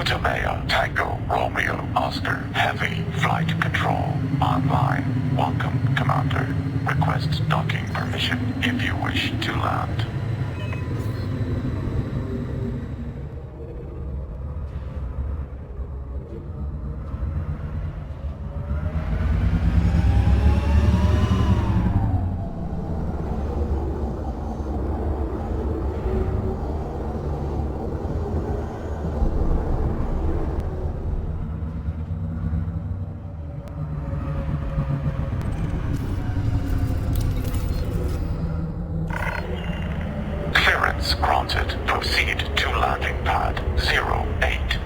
Gutamaya, Tango, Romeo, Oscar, Heavy, Flight Control, online. Welcome, Commander. Request docking permission if you wish to land. Clearance granted. Proceed to landing pad 08.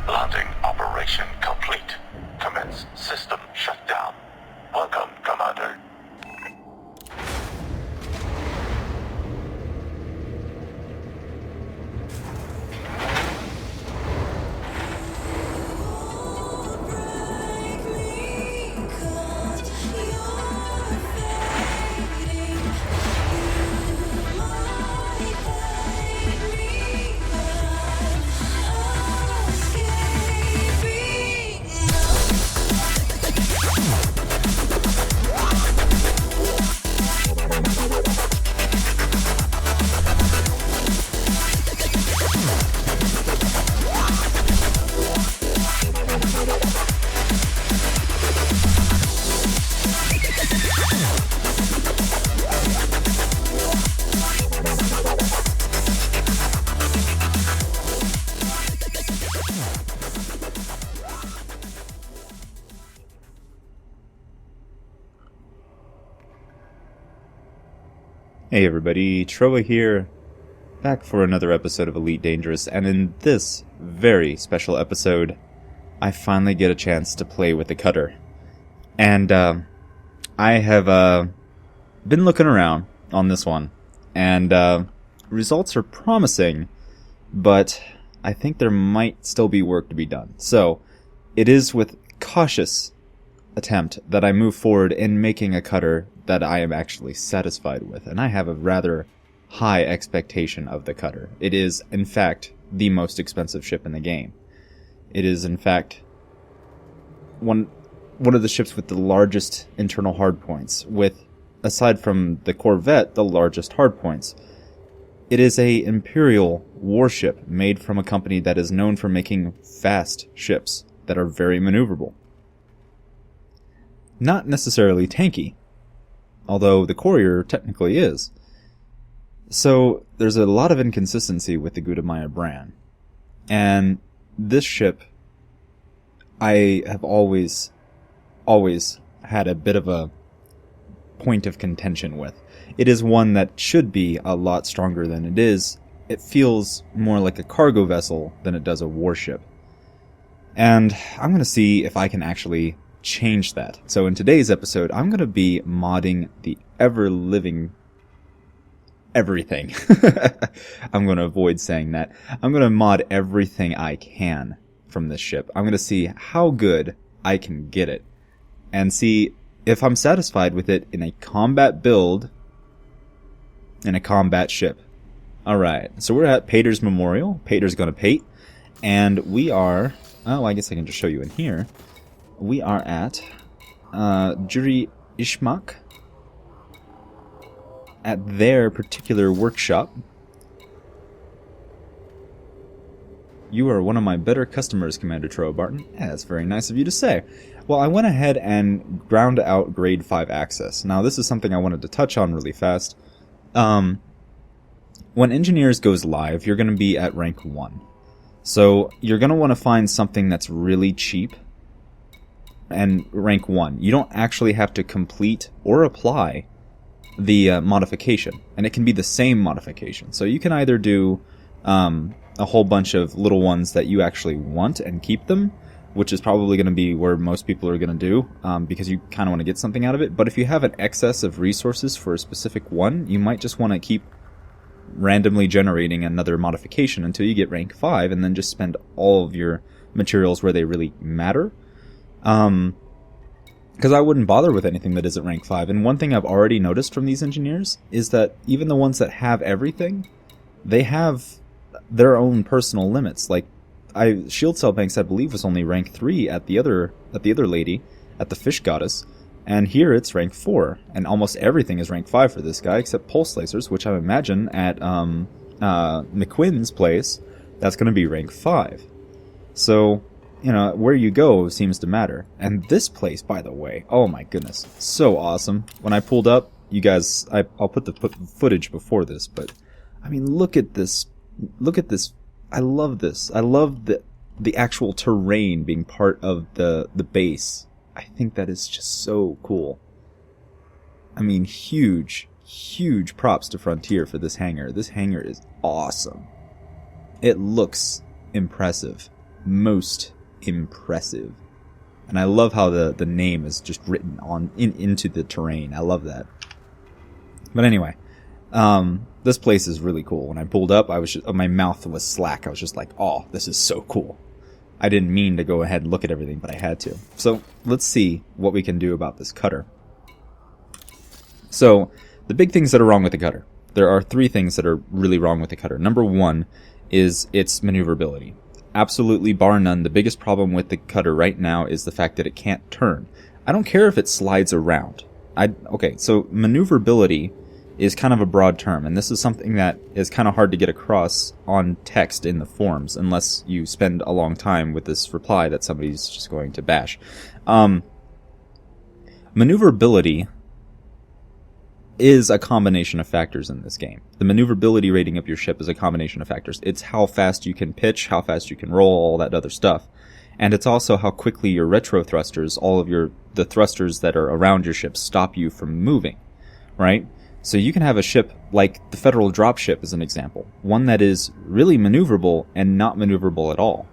Landing operation complete. Commence system shutdown. Welcome, Commander. Hey everybody, Troa here, back for another episode of Elite Dangerous, and in this very special episode, I finally get a chance to play with the cutter. And I have been looking around on this one, and results are promising, but I think there might still be work to be done. So, it is with cautious attempt that I move forward in making a cutter that I am actually satisfied with, and I have a rather high expectation of the cutter. It is, in fact, the most expensive ship in the game. It is, in fact, one of the ships with the largest internal hardpoints, with, aside from the Corvette, the largest hardpoints. It is a Imperial warship made from a company that is known for making fast ships that are very maneuverable. Not necessarily tanky, although the Courier technically is. So there's a lot of inconsistency with the Gutamaya brand. And this ship, I have always had a bit of a point of contention with. It is one that should be a lot stronger than it is. It feels more like a cargo vessel than it does a warship. And I'm going to see if I can actually change that. So in today's episode, I'm going to be modding the ever-living everything. I'm going to avoid saying that. I'm going to mod everything I can from this ship. I'm going to see how good I can get it, and see if I'm satisfied with it in a combat build, in a combat ship. Alright, so we're at Pater's Memorial. Pater's going to pate, and we are, oh, I guess I can just show you in here. We are at Juri Ishmak, at their particular workshop. You are one of my better customers, Commander Troa, Barton. Yeah, that's very nice of you to say. Well, I went ahead and ground out grade 5 access. Now, this is something I wanted to touch on really fast. When Engineers goes live, you're going to be at rank 1. So, you're going to want to find something that's really cheap and rank 1. You don't actually have to complete or apply the modification, and it can be the same modification. So you can either do a whole bunch of little ones that you actually want and keep them, which is probably going to be where most people are going to do, because you kind of want to get something out of it. But if you have an excess of resources for a specific one, you might just want to keep randomly generating another modification until you get rank 5, and then just spend all of your materials where they really matter. Because I wouldn't bother with anything that isn't rank 5. And one thing I've already noticed from these engineers is that even the ones that have everything, they have their own personal limits. Like, Shield Cell Banks, I believe, was only rank 3 at the other lady, at the Fish Goddess. And here it's rank 4. And almost everything is rank 5 for this guy, except Pulse Lasers, which I imagine at McQuinn's place, that's going to be rank 5. So, you know, where you go seems to matter. And this place, by the way, oh my goodness, so awesome. When I pulled up, you guys, I'll put the footage before this, but I mean, look at this. Look at this. I love this. I love the actual terrain being part of the base. I think that is just so cool. I mean, huge props to Frontier for this hangar. This hangar is awesome. It looks impressive. Most impressive. And I love how the name is just written into the terrain. I love that. But anyway, this place is really cool. When I pulled up, my mouth was slack. I was just like, oh, this is so cool. I didn't mean to go ahead and look at everything, but I had to. So let's see what we can do about this cutter. So the big things that are wrong with the cutter. There are 3 things that are really wrong with the cutter. Number 1 is its maneuverability. Absolutely, bar none, the biggest problem with the cutter right now is the fact that it can't turn. I don't care if it slides around. Okay, so maneuverability is kind of a broad term, and this is something that is kind of hard to get across on text in the forums, unless you spend a long time with this reply that somebody's just going to bash. Maneuverability is a combination of factors in this game. The maneuverability rating of your ship is a combination of factors. It's how fast you can pitch, how fast you can roll, all that other stuff. And it's also how quickly your retro thrusters, all of the thrusters that are around your ship, stop you from moving, right? So you can have a ship like the Federal Dropship as an example. One that is really maneuverable and not maneuverable at all.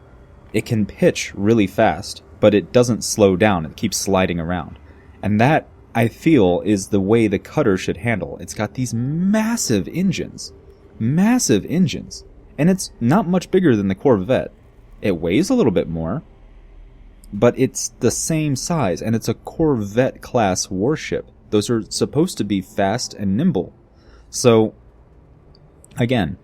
It can pitch really fast, but it doesn't slow down. It keeps sliding around. And that, I feel, is the way the cutter should handle. It's got these massive engines. Massive engines. And it's not much bigger than the Corvette. It weighs a little bit more, but it's the same size, and it's a Corvette-class warship. Those are supposed to be fast and nimble. So, again,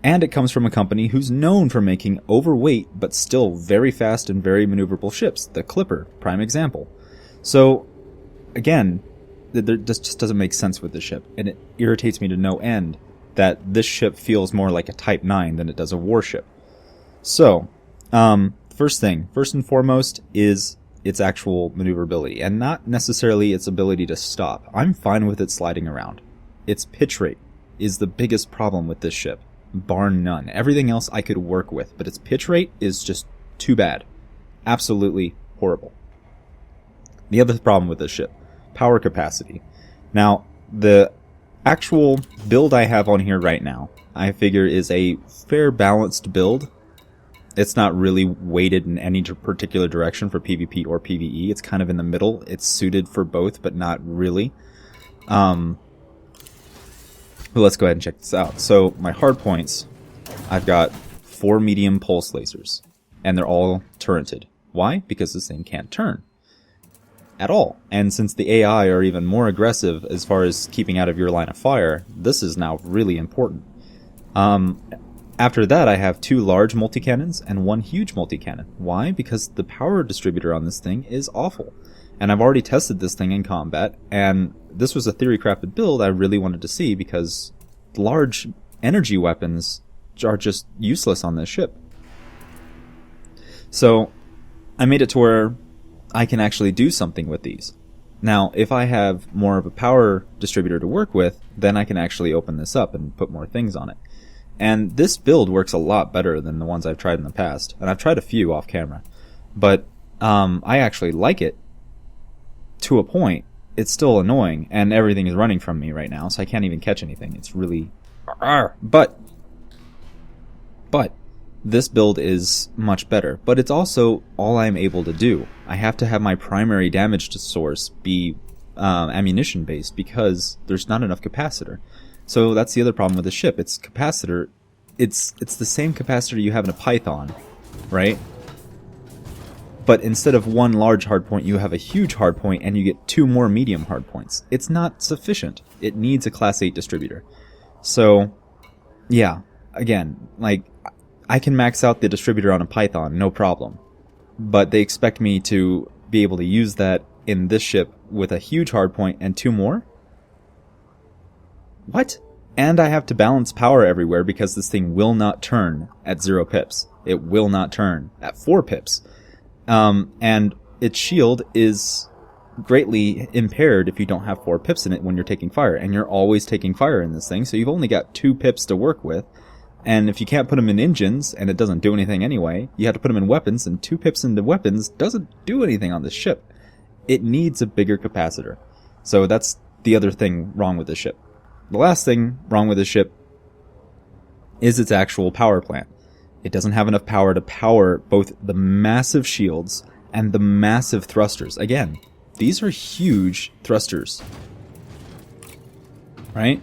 and it comes from a company who's known for making overweight but still very fast and very maneuverable ships. The Clipper, prime example. So, again, this just doesn't make sense with this ship, and it irritates me to no end that this ship feels more like a Type 9 than it does a warship. So, first and foremost is its actual maneuverability, and not necessarily its ability to stop. I'm fine with it sliding around. Its pitch rate is the biggest problem with this ship, bar none. Everything else I could work with, but its pitch rate is just too bad. Absolutely horrible. The other problem with this ship, power capacity. Now, the actual build I have on here right now, I figure is a fair balanced build. It's not really weighted in any particular direction for PvP or PvE. It's kind of in the middle. It's suited for both, but not really. But let's go ahead and check this out. So my hard points, I've got 4 medium pulse lasers, and they're all turreted. Why? Because this thing can't turn at all. And since the AI are even more aggressive as far as keeping out of your line of fire, this is now really important. After that, I have 2 large multi-cannons and 1 huge multi-cannon. Why? Because the power distributor on this thing is awful. And I've already tested this thing in combat, and this was a theory-crafted build I really wanted to see because large energy weapons are just useless on this ship. So, I made it to where I can actually do something with these. Now, if I have more of a power distributor to work with, then I can actually open this up and put more things on it. And this build works a lot better than the ones I've tried in the past. And I've tried a few off camera. But I actually like it to a point. It's still annoying, and everything is running from me right now, so I can't even catch anything. It's really... But this build is much better. But it's also all I'm able to do. I have to have my primary damage source be ammunition-based because there's not enough capacitor. So that's the other problem with the ship. Its capacitor, it's the same capacitor you have in a Python, right? But instead of one large hardpoint, you have a huge hardpoint, and you get 2 more medium hardpoints. It's not sufficient. It needs a Class 8 distributor. So, yeah, again, like, I can max out the distributor on a Python, no problem. But they expect me to be able to use that in this ship with a huge hardpoint and 2 more? What? And I have to balance power everywhere because this thing will not turn at 0 pips. It will not turn at 4 pips. And its shield is greatly impaired if you don't have 4 pips in it when you're taking fire. And you're always taking fire in this thing, so you've only got 2 pips to work with. And if you can't put them in engines, and it doesn't do anything anyway, you have to put them in weapons, and 2 pips into weapons doesn't do anything on this ship. It needs a bigger capacitor. So that's the other thing wrong with this ship. The last thing wrong with this ship is its actual power plant. It doesn't have enough power to power both the massive shields and the massive thrusters. Again, these are huge thrusters. Right?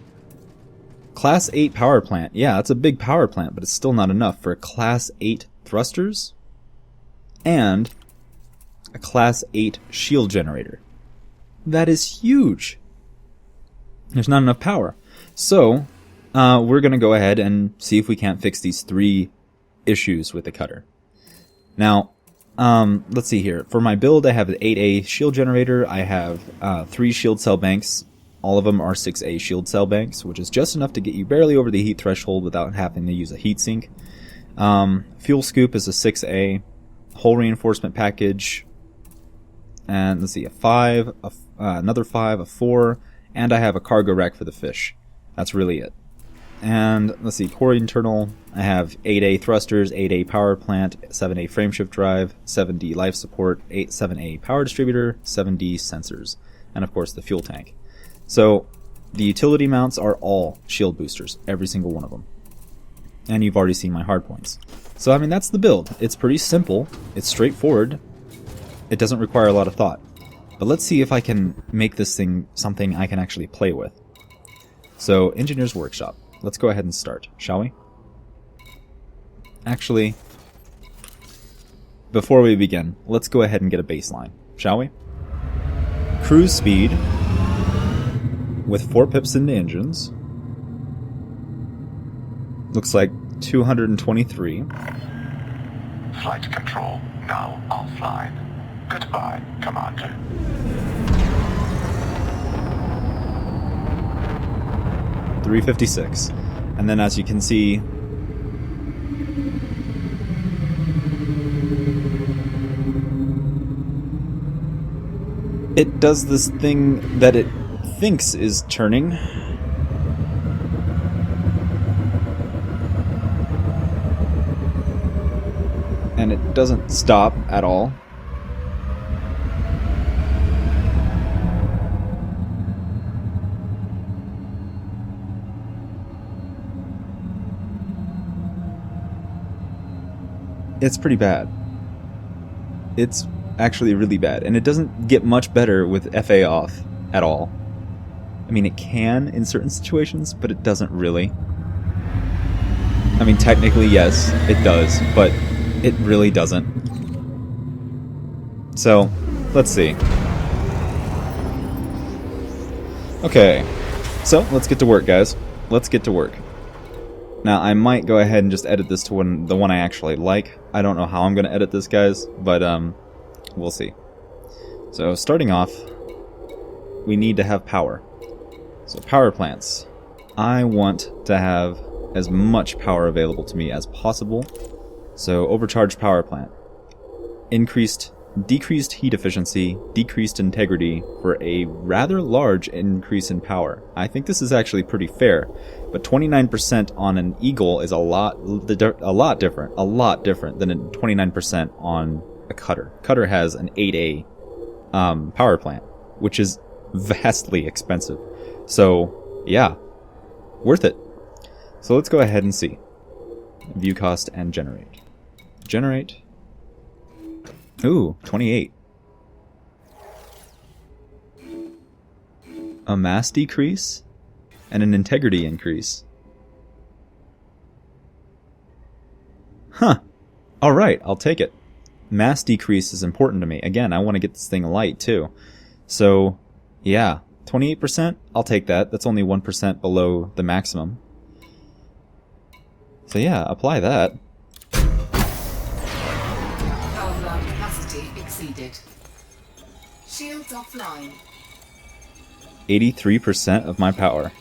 Class 8 power plant. Yeah, it's a big power plant, but it's still not enough for Class 8 thrusters and a Class 8 shield generator. That is huge. There's not enough power. So, we're going to go ahead and see if we can't fix these 3 issues with the cutter. Now, let's see here. For my build, I have an 8A shield generator. I have 3 shield cell banks. All of them are 6A shield cell banks, which is just enough to get you barely over the heat threshold without having to use a heatsink. Fuel scoop is a 6A. Hull reinforcement package. And let's see, a 5, another 5, a 4, and I have a cargo rack for the fish. That's really it. And let's see, core internal, I have 8A thrusters, 8A power plant, 7A frameshift drive, 7D life support, 7A power distributor, 7D sensors, and of course the fuel tank. So the utility mounts are all shield boosters, every single one of them. And you've already seen my hardpoints. So I mean, that's the build. It's pretty simple, it's straightforward, it doesn't require a lot of thought. But let's see if I can make this thing something I can actually play with. So, Engineer's Workshop. Let's go ahead and start, shall we? Actually, before we begin, let's go ahead and get a baseline, shall we? Cruise speed with 4 pips into engines. Looks like 223. Flight control now offline. Goodbye, Commander. .356. And then as you can see, it does this thing that it thinks is turning. And it doesn't stop at all. It's pretty bad. It's actually really bad, and it doesn't get much better with FA off at all. I mean, it can in certain situations, but it doesn't really. I mean, technically, yes, it does, but it really doesn't. So, let's see. Okay, so let's get to work, guys. Let's get to work. Now, I might go ahead and just edit this to the one I actually like. I don't know how I'm going to edit this, guys, but we'll see. So, starting off, we need to have power. So, power plants. I want to have as much power available to me as possible. So, overcharged power plant. Decreased heat efficiency, decreased integrity for a rather large increase in power. I think this is actually pretty fair, but 29% on an Eagle is a lot different than a 29% on a Cutter. Cutter has an 8A power plant, which is vastly expensive. So, yeah, worth it. So let's go ahead and see. View cost and generate. Generate. Ooh, 28. A mass decrease and an integrity increase. Huh. Alright, I'll take it. Mass decrease is important to me. Again, I want to get this thing light too. So, yeah, 28%, I'll take that. That's only 1% below the maximum. So yeah, apply that. Power plant capacity exceeded. Shields offline. 83% of my power.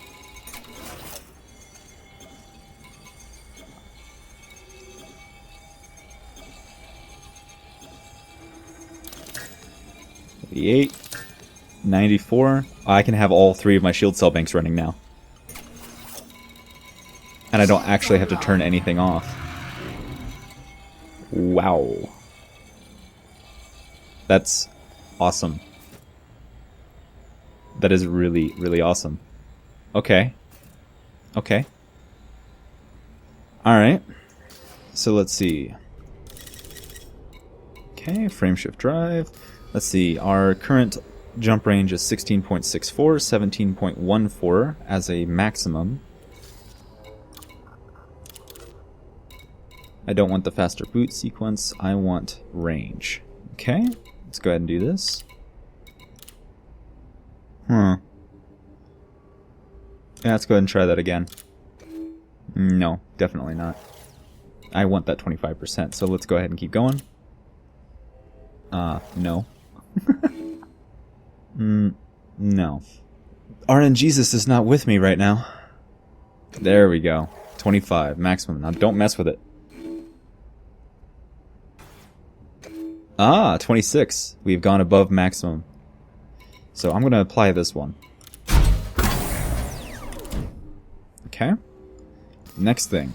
$88, 94. I can have all 3 of my shield cell banks running now. And I don't actually have to turn anything off. Wow. That's awesome. That is really, really awesome. Okay. Okay. Alright. So let's see. Okay, frameshift drive. Let's see, our current jump range is 16.64, 17.14 as a maximum. I don't want the faster boot sequence, I want range. Okay, let's go ahead and do this. Yeah, let's go ahead and try that again. No, definitely not. I want that 25%, so let's go ahead and keep going. No. No. RNGesus is not with me right now. There we go. 25, maximum. Now don't mess with it. 26. We've gone above maximum. So I'm going to apply this one. Okay. Next thing.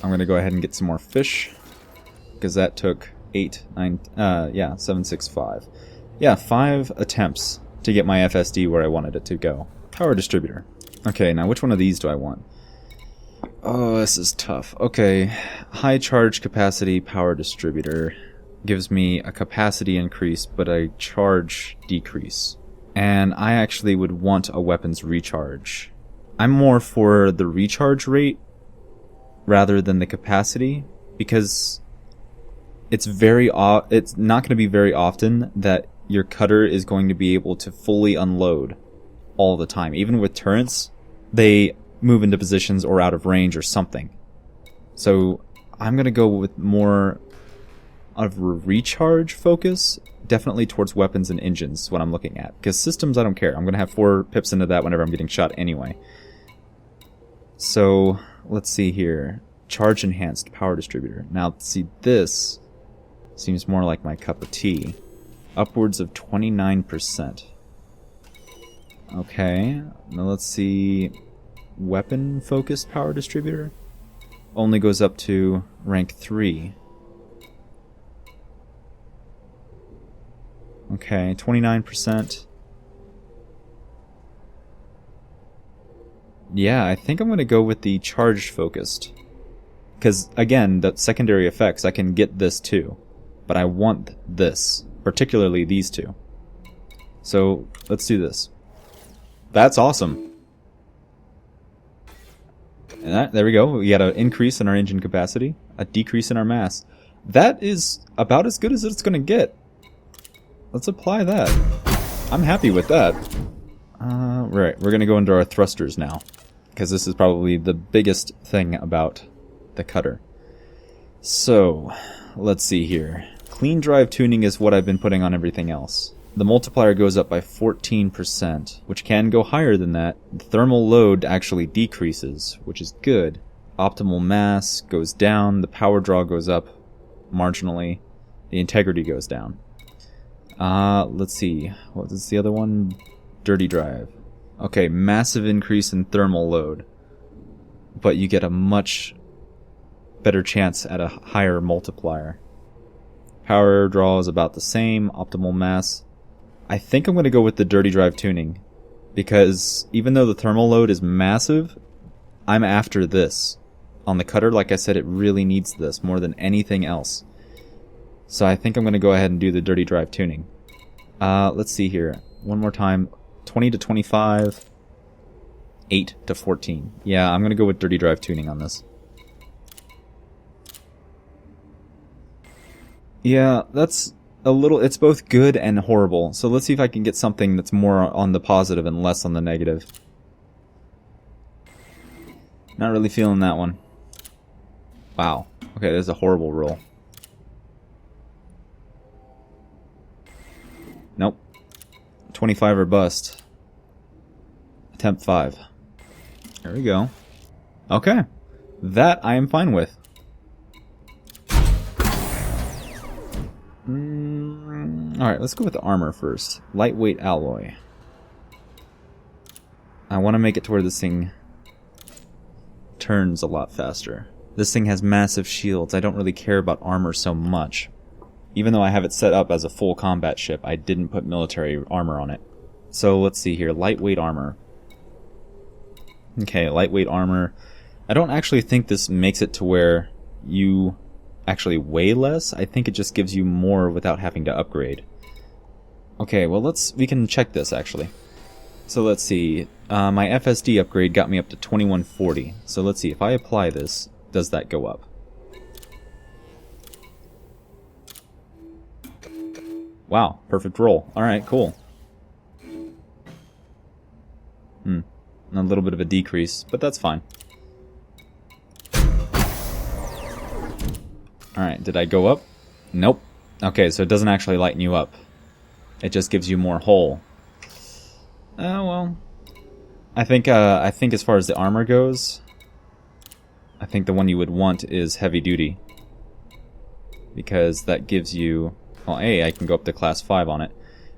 I'm going to go ahead and get some more fish. Because that took 765. Yeah, 5 attempts to get my FSD where I wanted it to go. Power distributor. Okay, now which one of these do I want? Oh, this is tough. Okay, high charge capacity power distributor gives me a capacity increase, but a charge decrease. And I actually would want a weapons recharge. I'm more for the recharge rate rather than the capacity, because it's not going to be very often that your cutter is going to be able to fully unload all the time. Even with turrets, they move into positions or out of range or something. So I'm going to go with more of a recharge focus, definitely towards weapons and engines is what I'm looking at. Because systems, I don't care. I'm going to have 4 pips into that whenever I'm getting shot anyway. So let's see here. Charge enhanced power distributor. Now, see, this seems more like my cup of tea. Upwards of 29%. Okay, now let's see. Weapon focused power distributor only goes up to rank 3. Okay, 29%. Yeah, I think I'm going to go with the charge focused. Because, again, the secondary effects, I can get this too. But I want this. Particularly these two. So, let's do this. That's awesome. And there we go. We got an increase in our engine capacity. A decrease in our mass. That is about as good as it's going to get. Let's apply that. I'm happy with that. Right, we're going to go into our thrusters now. Because this is probably the biggest thing about the cutter. So, let's see here. Clean drive tuning is what I've been putting on everything else. The multiplier goes up by 14%, which can go higher than that. The thermal load actually decreases, which is good. Optimal mass goes down, the power draw goes up marginally, the integrity goes down. Let's see, what is the other one? Dirty drive. Okay, massive increase in thermal load, but you get a much better chance at a higher multiplier. Power draw is about the same, optimal mass. I think I'm going to go with the dirty drive tuning, because even though the thermal load is massive, I'm after this. On the cutter, like I said, it really needs this more than anything else. So I think I'm going to go ahead and do the dirty drive tuning. Let's see here. One more time. 20 to 25. 8 to 14. Yeah, I'm going to go with dirty drive tuning on this. Yeah, that's a little... It's both good and horrible. So let's see if I can get something that's more on the positive and less on the negative. Not really feeling that one. Wow. Okay, this is a horrible roll. Nope. 25 or bust. Attempt 5. There we go. Okay. That I am fine with. Alright, let's go with the armor first. Lightweight alloy. I want to make it to where this thing turns a lot faster. This thing has massive shields. I don't really care about armor so much. Even though I have it set up as a full combat ship, I didn't put military armor on it. So let's see here. Lightweight armor. Okay, lightweight armor. I don't actually think this makes it to where you actually weigh less. I think it just gives you more without having to upgrade. Okay, well we can check this actually. So let's see. My FSD upgrade got me up to 2140. So let's see, if I apply this, does that go up? Wow, perfect roll. Alright, cool. A little bit of a decrease, but that's fine. Alright, did I go up? Nope. Okay, so it doesn't actually lighten you up. It just gives you more hull. Well, I think as far as the armor goes, I think the one you would want is heavy duty. Because that gives you, well, I can go up to class 5 on it,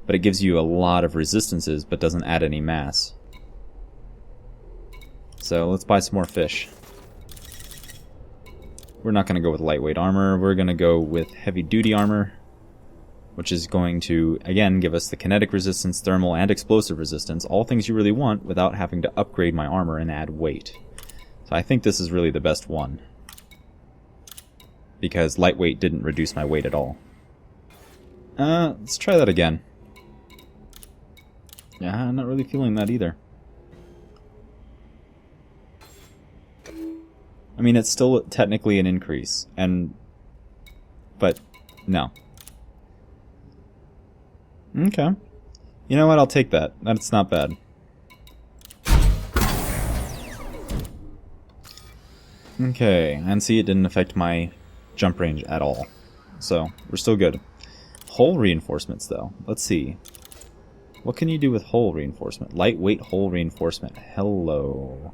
but it gives you a lot of resistances, but doesn't add any mass. So let's buy some more fish. We're not going to go with lightweight armor, we're going to go with heavy duty armor, which is going to, again, give us the kinetic resistance, thermal, and explosive resistance, all things you really want without having to upgrade my armor and add weight. So I think this is really the best one, because lightweight didn't reduce my weight at all. Let's try that again. Yeah, I'm not really feeling that either. I mean, it's still technically an increase, but no. Okay. You know what, I'll take that. That's not bad. Okay, and see, it didn't affect my jump range at all. So, we're still good. Hull reinforcements, though. Let's see. What can you do with hull reinforcement? Lightweight hull reinforcement. Hello.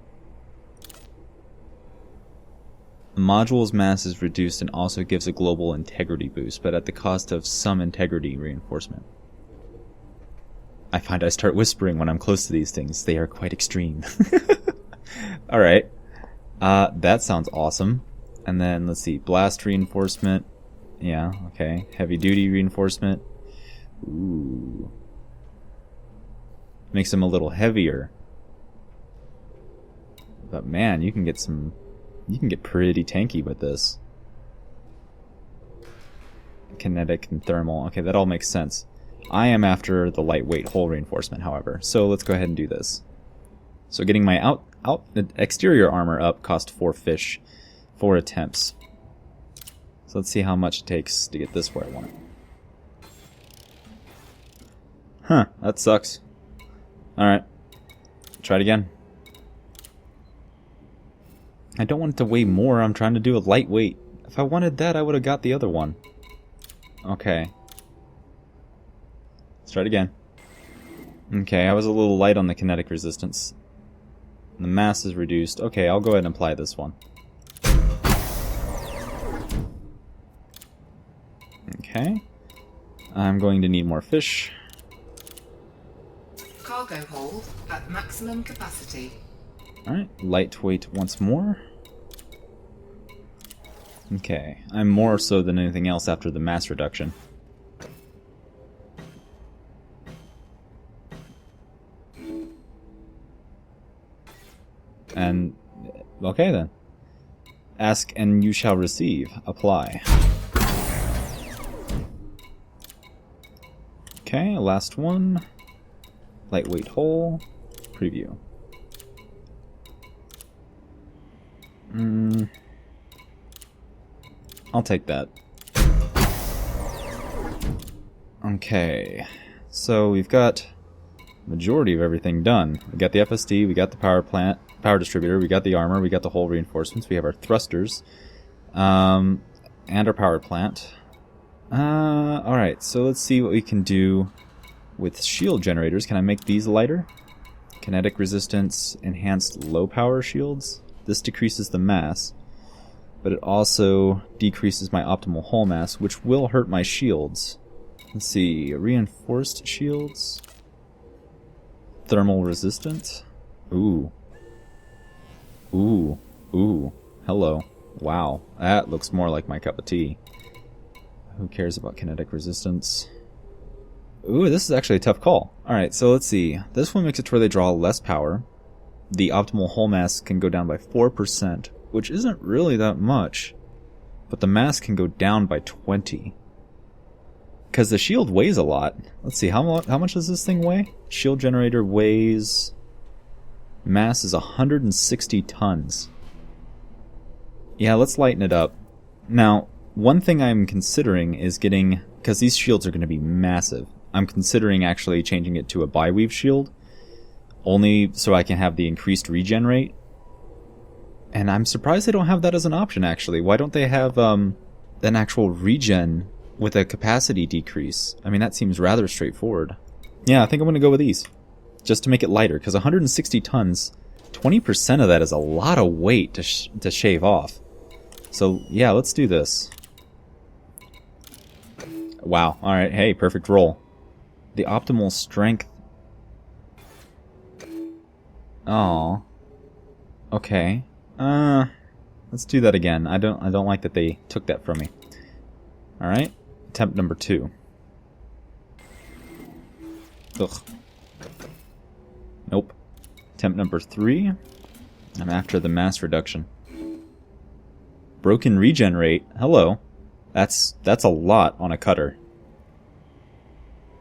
The module's mass is reduced and also gives a global integrity boost, but at the cost of some integrity reinforcement. I find I start whispering when I'm close to these things. They are quite extreme. Alright. That sounds awesome. And then, let's see, blast reinforcement. Yeah, okay. Heavy duty reinforcement. Ooh. Makes them a little heavier. But man, you can get pretty tanky with this. Kinetic and thermal. Okay, that all makes sense. I am after the lightweight hull reinforcement, however. So let's go ahead and do this. So getting my exterior armor up cost 4 fish, 4 attempts. So let's see how much it takes to get this where I want it. Huh, that sucks. Alright. Try it again. I don't want it to weigh more, I'm trying to do a lightweight. If I wanted that, I would have got the other one. Okay. Let's try it again. Okay, I was a little light on the kinetic resistance. The mass is reduced. Okay, I'll go ahead and apply this one. Okay. I'm going to need more fish. Cargo hold at maximum capacity. Alright, lightweight once more. Okay, I'm more so than anything else after the mass reduction. And, okay then. Ask and you shall receive. Apply. Okay, last one. Lightweight hull. Preview. I'll take that. Okay, so we've got majority of everything done. We got the FSD, we got the power distributor, we got the armor, we got the hull reinforcements, we have our thrusters, and our power plant. Alright, so let's see what we can do with shield generators. Can I make these lighter? Kinetic resistance, enhanced low power shields. This decreases the mass, but it also decreases my optimal hull mass, which will hurt my shields. Let's see, reinforced shields. Thermal resistant. Ooh. Ooh. Ooh. Hello. Wow. That looks more like my cup of tea. Who cares about kinetic resistance? Ooh, this is actually a tough call. Alright, so let's see. This one makes it to where they draw less power. The optimal hull mass can go down by 4%, which isn't really that much. But the mass can go down by 20. Because the shield weighs a lot. Let's see, how much does this thing weigh? Shield generator weighs... Mass is 160 tons. Yeah, let's lighten it up. Now, one thing I'm considering is getting... Because these shields are going to be massive. I'm considering actually changing it to a bi-weave shield. Only so I can have the increased regen rate. And I'm surprised they don't have that as an option, actually. Why don't they have an actual regen with a capacity decrease? I mean, that seems rather straightforward. Yeah, I think I'm going to go with these. Just to make it lighter, because 160 tons, 20% of that is a lot of weight to shave off. So, yeah, let's do this. Wow, alright, hey, perfect roll. The optimal strength... Oh. Okay. Let's do that again. I don't like that they took that from me. Alright. Attempt number 2. Ugh. Nope. Attempt number 3. I'm after the mass reduction. Broken regen rate. Hello. That's a lot on a cutter.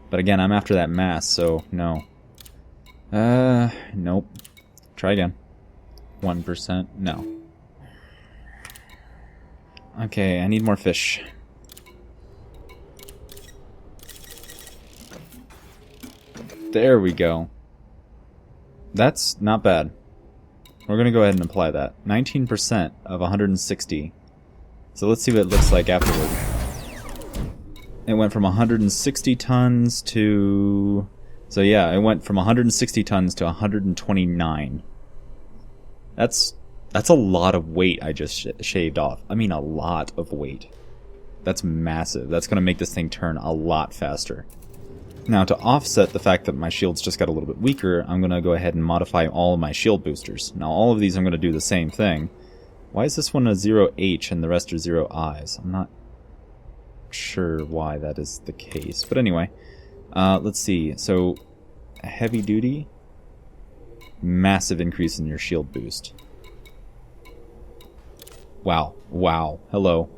But again, I'm after that mass, so no. Nope. Try again. 1%. No. Okay, I need more fish. There we go. That's not bad. We're going to go ahead and apply that. 19% of 160. So let's see what it looks like afterward. It went from 160 tons to... So yeah, it went from 160 tons to 129. That's a lot of weight I just shaved off. I mean, a lot of weight. That's massive. That's going to make this thing turn a lot faster. Now, to offset the fact that my shields just got a little bit weaker, I'm going to go ahead and modify all of my shield boosters. Now, all of these I'm going to do the same thing. Why is this one a 0H and the rest are 0Is? I'm not sure why that is the case. But anyway, let's see. So, heavy duty, massive increase in your shield boost. Wow. Wow. Hello.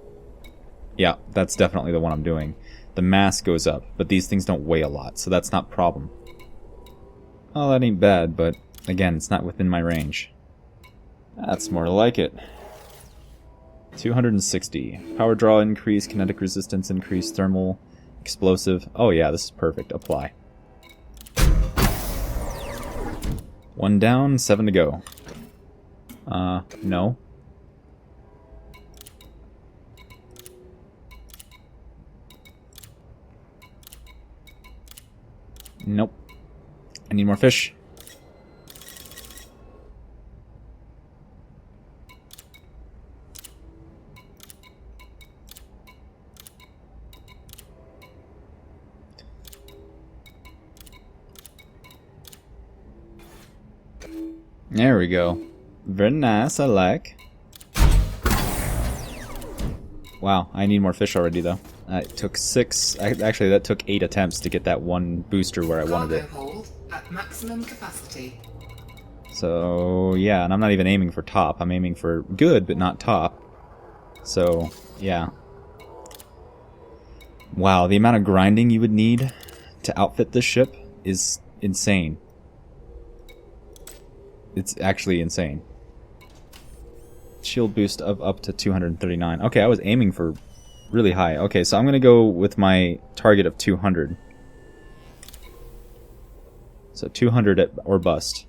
Yeah, that's definitely the one I'm doing. The mass goes up, but these things don't weigh a lot, so that's not a problem. Oh, that ain't bad, but again, it's not within my range. That's more like it. 260. Power draw increase, kinetic resistance increase, thermal, explosive. Oh yeah, this is perfect. Apply. 1 down, 7 to go. No. Nope. I need more fish. There we go. Very nice, I like. Wow, I need more fish already though. It took 6, actually that took 8 attempts to get that one booster where I wanted it. Hold at maximum capacity. So yeah, and I'm not even aiming for top, I'm aiming for good but not top. So yeah. Wow, the amount of grinding you would need to outfit this ship is insane. It's actually insane. Shield boost of up to 239. Okay, I was aiming for really high. Okay, so I'm going to go with my target of 200. So 200 or bust.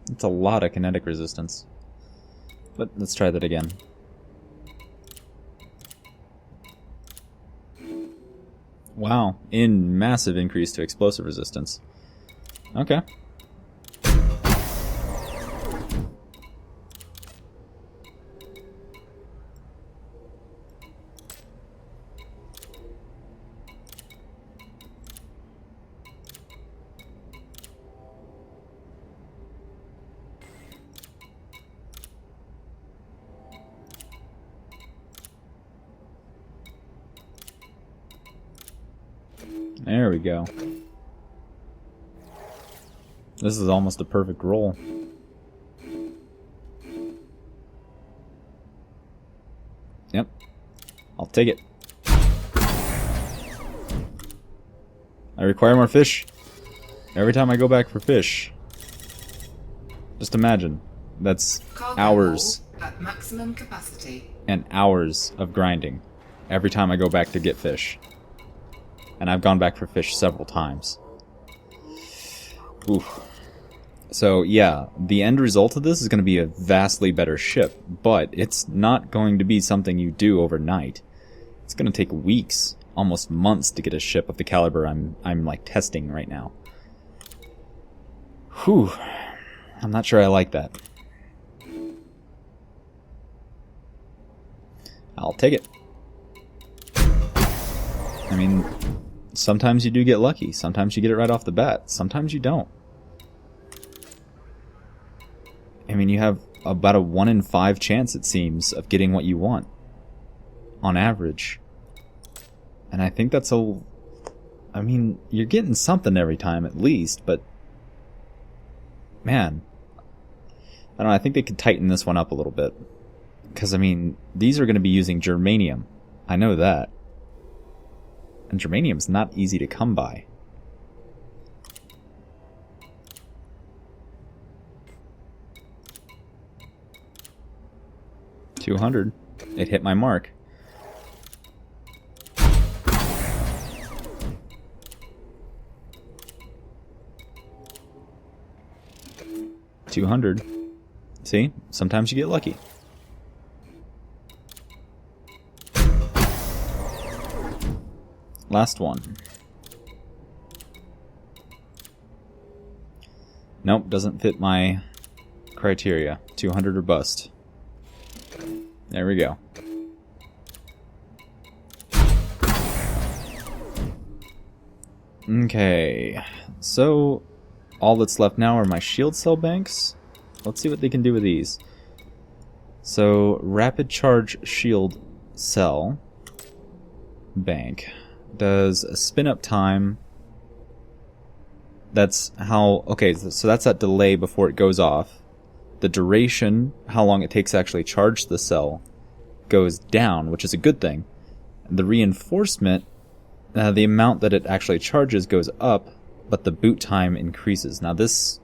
That's a lot of kinetic resistance. But let's try that again. Wow, massive increase to explosive resistance. Okay. There we go. This is almost a perfect roll. Yep. I'll take it. I require more fish. Every time I go back for fish. Just imagine. That's Cargo hours hold at maximum capacity. and hours of grinding every time I go back to get fish. And I've gone back for fish several times. Oof. So yeah, the end result of this is going to be a vastly better ship, but it's not going to be something you do overnight. It's going to take weeks, almost months to get a ship of the caliber I'm like testing right now. Whew. I'm not sure I like that. I'll take it. I mean, sometimes you do get lucky. Sometimes you get it right off the bat. Sometimes you don't. I mean, you have about a 1 in 5 chance, it seems, of getting what you want. On average. And I think that's a... I mean, you're getting something every time at least, but... Man. I don't know, I think they could tighten this one up a little bit. Because, I mean, these are going to be using germanium. I know that. And germanium's not easy to come by. $200. It hit my mark. $200. See? Sometimes you get lucky. Last one. Nope, doesn't fit my criteria. 200 or bust. There we go. Okay, so all that's left now are my shield cell banks. Let's see what they can do with these. So, rapid charge shield cell bank does a spin up time. That's how, okay, so that's that delay before it goes off. The duration, how long it takes to actually charge the cell, goes down, which is a good thing. The reinforcement, the amount that it actually charges goes up, but the boot time increases. Now this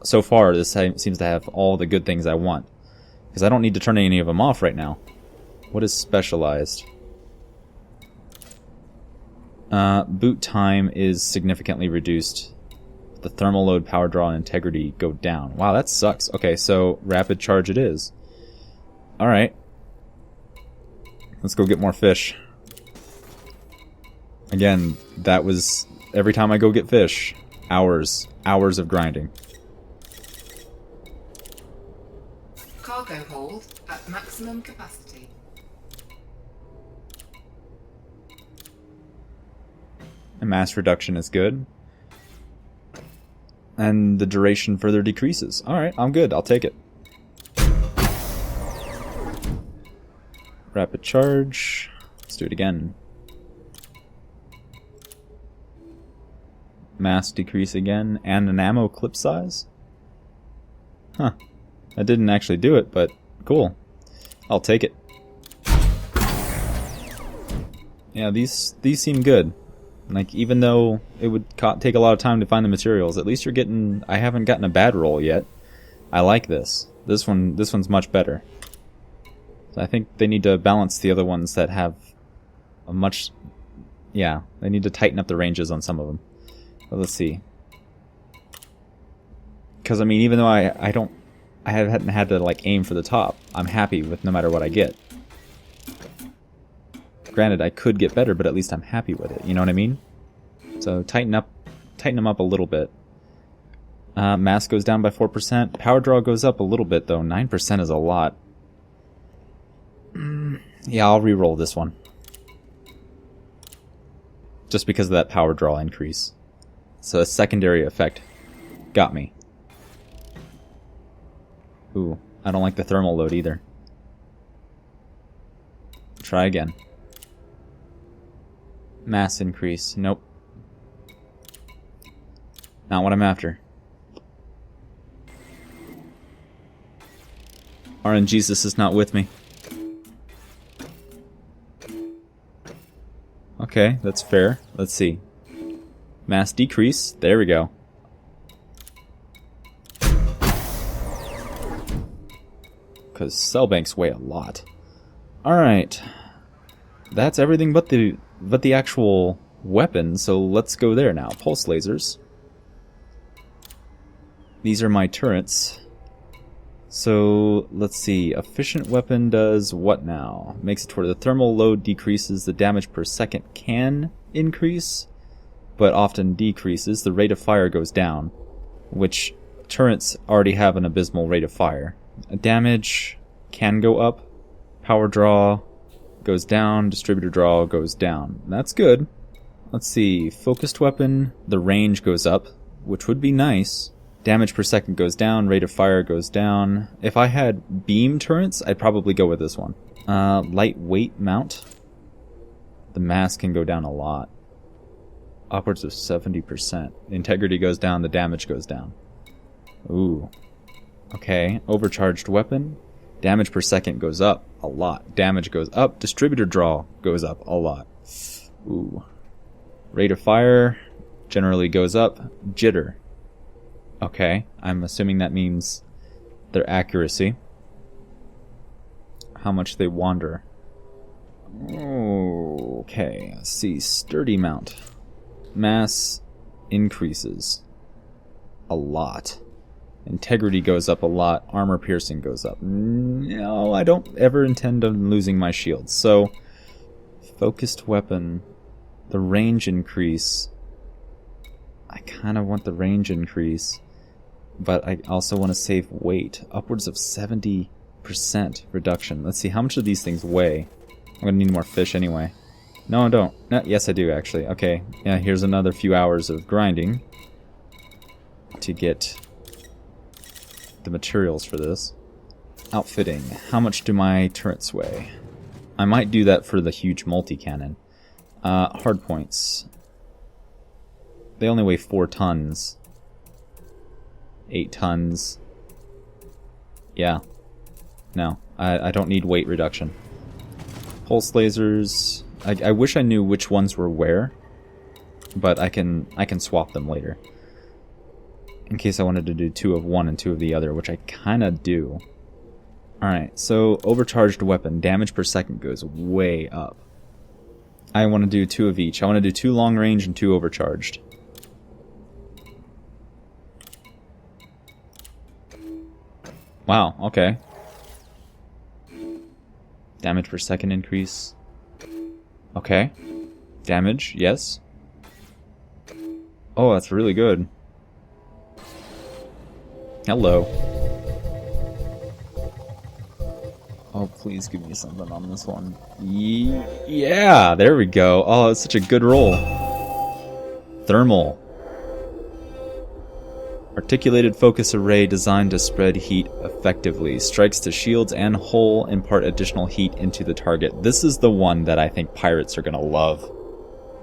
so far, this seems to have all the good things I want. Because I don't need to turn any of them off right now. What is specialized? Boot time is significantly reduced. The thermal load, power draw, and integrity go down. Wow, that sucks. Okay, so rapid charge it is. Alright. Let's go get more fish. Again, that was... Every time I go get fish, hours of grinding. Cargo hold at maximum capacity. And mass reduction is good. And the duration further decreases. Alright, I'm good. I'll take it. Rapid charge. Let's do it again. Mass decrease again. And an ammo clip size? Huh. That didn't actually do it, but cool. I'll take it. Yeah, these seem good. Like, even though it would take a lot of time to find the materials, at least you're getting... I haven't gotten a bad roll yet. I like this. This one's much better. So I think they need to balance the other ones that have a much... Yeah, they need to tighten up the ranges on some of them. But let's see. Because, I mean, even though I haven't had to, like, aim for the top, I'm happy with no matter what I get. Granted, I could get better, but at least I'm happy with it. You know what I mean? So tighten them up a little bit. Mass goes down by 4%. Power draw goes up a little bit, though. 9% is a lot. Yeah, I'll re-roll this one. Just because of that power draw increase. So a secondary effect got me. Ooh, I don't like the thermal load either. Try again. Mass increase. Nope. Not what I'm after. RNGesus is not with me. Okay, that's fair. Let's see. Mass decrease. There we go. Because cell banks weigh a lot. Alright. That's everything but the actual weapon, so let's go there now. Pulse lasers. These are my turrets. So, let's see. Efficient weapon does what now? Makes it to where the thermal load decreases, the damage per second can increase, but often decreases. The rate of fire goes down, which turrets already have an abysmal rate of fire. Damage can go up. Power draw goes down. Distributor draw goes down. That's good. Let's see. Focused weapon, the range goes up, which would be nice. Damage per second goes down, rate of fire goes down. If I had beam turrets, I'd probably go with this one. Lightweight mount. The mass can go down a lot. Upwards of 70%. The integrity goes down, the damage goes down. Ooh. Okay, overcharged weapon. Damage per second goes up a lot. Damage goes up, distributor draw goes up a lot. Ooh. Rate of fire generally goes up. Jitter. Okay, I'm assuming that means their accuracy. How much they wander. Okay, let's see. Sturdy mount. Mass increases a lot. Integrity goes up a lot. Armor piercing goes up. No, I don't ever intend on losing my shields. So, focused weapon. The range increase. I kind of want the range increase. But I also want to save weight. Upwards of 70% reduction. Let's see, how much do these things weigh? I'm going to need more fish anyway. No, I don't. No, yes, I do, actually. Okay, yeah, here's another few hours of grinding to get the materials for this. Outfitting. How much do my turrets weigh? I might do that for the huge multi-cannon. Hardpoints. They only weigh 4 tons. 8 tons. Yeah. No, I don't need weight reduction. Pulse lasers. I wish I knew which ones were where, but I can swap them later. In case I wanted to do 2 of one and 2 of the other, which I kinda do. Alright, so overcharged weapon. Damage per second goes way up. I want to do 2 of each. I want to do 2 long range and 2 overcharged. Wow, okay. Damage per second increase. Okay. Damage, yes. Oh, that's really good. Hello. Oh, please give me something on this one. Yeah, there we go. Oh, it's such a good roll. Thermal. Articulated focus array designed to spread heat effectively. Strikes to shields and hull, impart additional heat into the target. This is the one that I think pirates are going to love.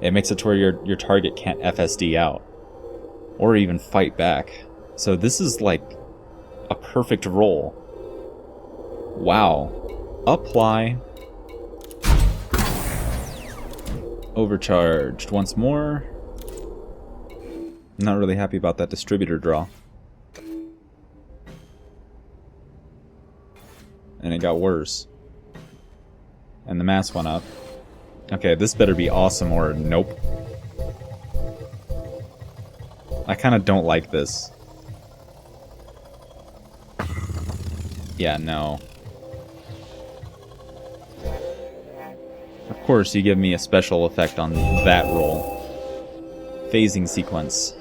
It makes it to where your target can't FSD out. Or even fight back. So this is like a perfect roll. Wow. Apply. Overcharged once more. Not really happy about that distributor draw. and it got worse. And the mass went up. Okay, this better be awesome or nope. I kind of don't like this. Yeah, no. Of course, you give me a special effect on that roll. Phasing sequence.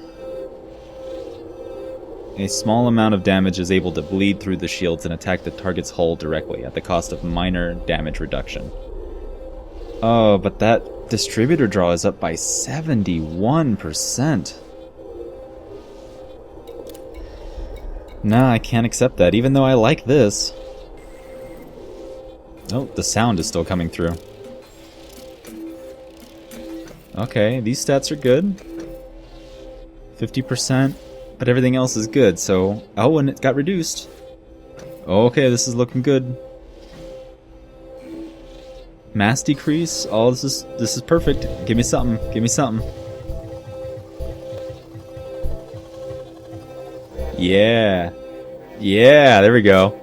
A small amount of damage is able to bleed through the shields and attack the target's hull directly, at the cost of minor damage reduction. Oh, but that distributor draw is up by 71%. Nah, I can't accept that, even though I like this. Oh, the sound is still coming through. Okay, these stats are good. 50%, but everything else is good, so... Oh, and it got reduced. Okay, this is looking good. Mass decrease. Oh, this is perfect. Give me something. Give me something. Yeah. Yeah, there we go.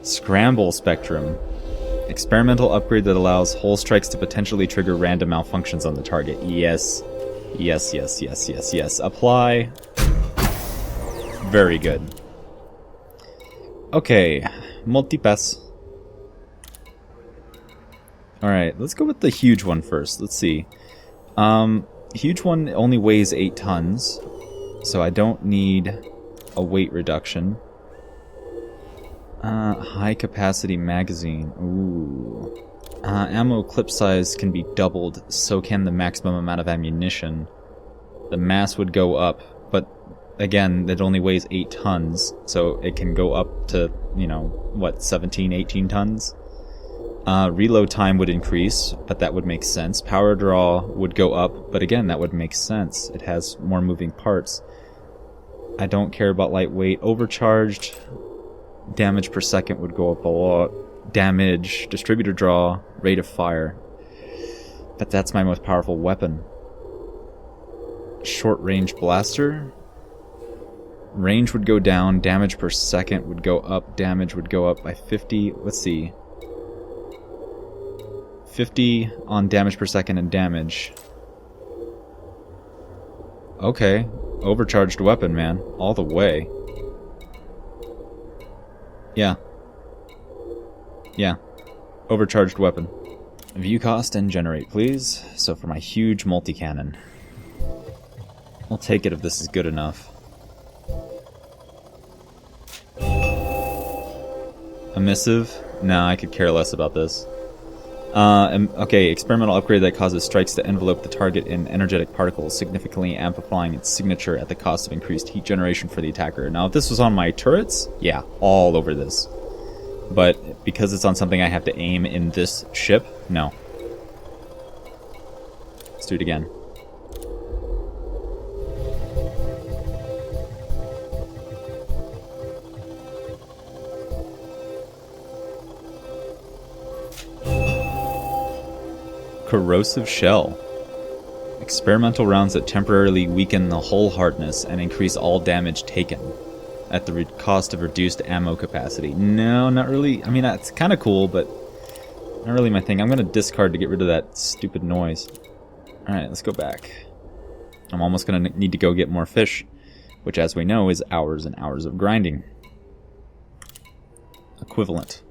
Scramble spectrum. Experimental upgrade that allows hull strikes to potentially trigger random malfunctions on the target. Yes. Yes, yes, yes, yes, yes. Apply. Very good. Okay. Multipass. Alright, let's go with the huge one first. Let's see. Huge one only weighs 8 tons, so I don't need a weight reduction. High capacity magazine. Ooh. Ammo clip size can be doubled, so can the maximum amount of ammunition. The mass would go up, but again, it only weighs 8 tons, so it can go up to, you know, what, 17, 18 tons? Reload time would increase, but that would make sense. Power draw would go up, but again, that would make sense. It has more moving parts. I don't care about lightweight. Overcharged damage per second would go up a lot. Damage, distributor draw, rate of fire. But that's my most powerful weapon. Short range blaster. Range would go down, damage per second would go up, damage would go up by 50. Let's see. 50 on damage per second and damage. Okay. Overcharged weapon, man. All the way. Yeah. Yeah. Overcharged weapon. View cost and generate, please. So for my huge multi-cannon. I'll take it if this is good enough. Emissive? Nah, I could care less about this. Okay, experimental upgrade that causes strikes to envelope the target in energetic particles, significantly amplifying its signature at the cost of increased heat generation for the attacker. Now, if this was on my turrets, yeah, all over this. But because it's on something I have to aim in this ship, no. Let's do it again. Corrosive shell. Experimental rounds that temporarily weaken the hull hardness and increase all damage taken at the cost of reduced ammo capacity. No, not really. I mean, that's kind of cool, but not really my thing. I'm going to discard to get rid of that stupid noise. Alright, let's go back. I'm almost going to need to go get more fish, which, as we know, is hours and hours of grinding. Equivalent.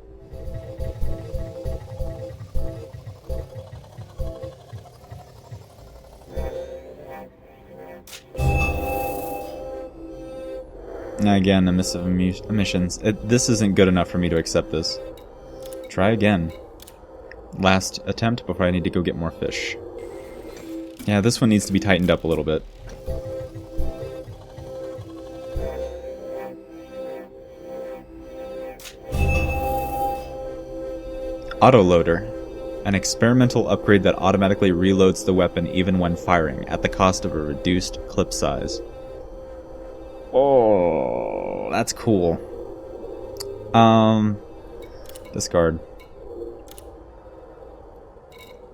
Again, emissive emissions. This isn't good enough for me to accept this. Try again. Last attempt before I need to go get more fish. Yeah, this one needs to be tightened up a little bit. Autoloader. An experimental upgrade that automatically reloads the weapon even when firing, at the cost of a reduced clip size. Oh, that's cool. Discard.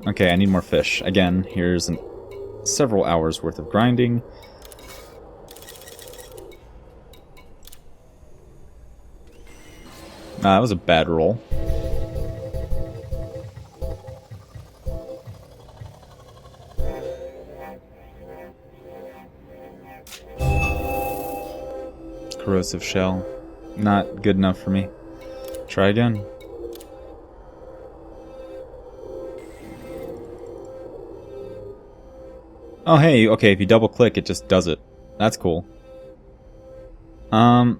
Okay, I need more fish. Again, here's several hours worth of grinding. That was a bad roll. Corrosive shell. Not good enough for me. Try again. Oh hey, okay, if you double click it just does it. That's cool. No.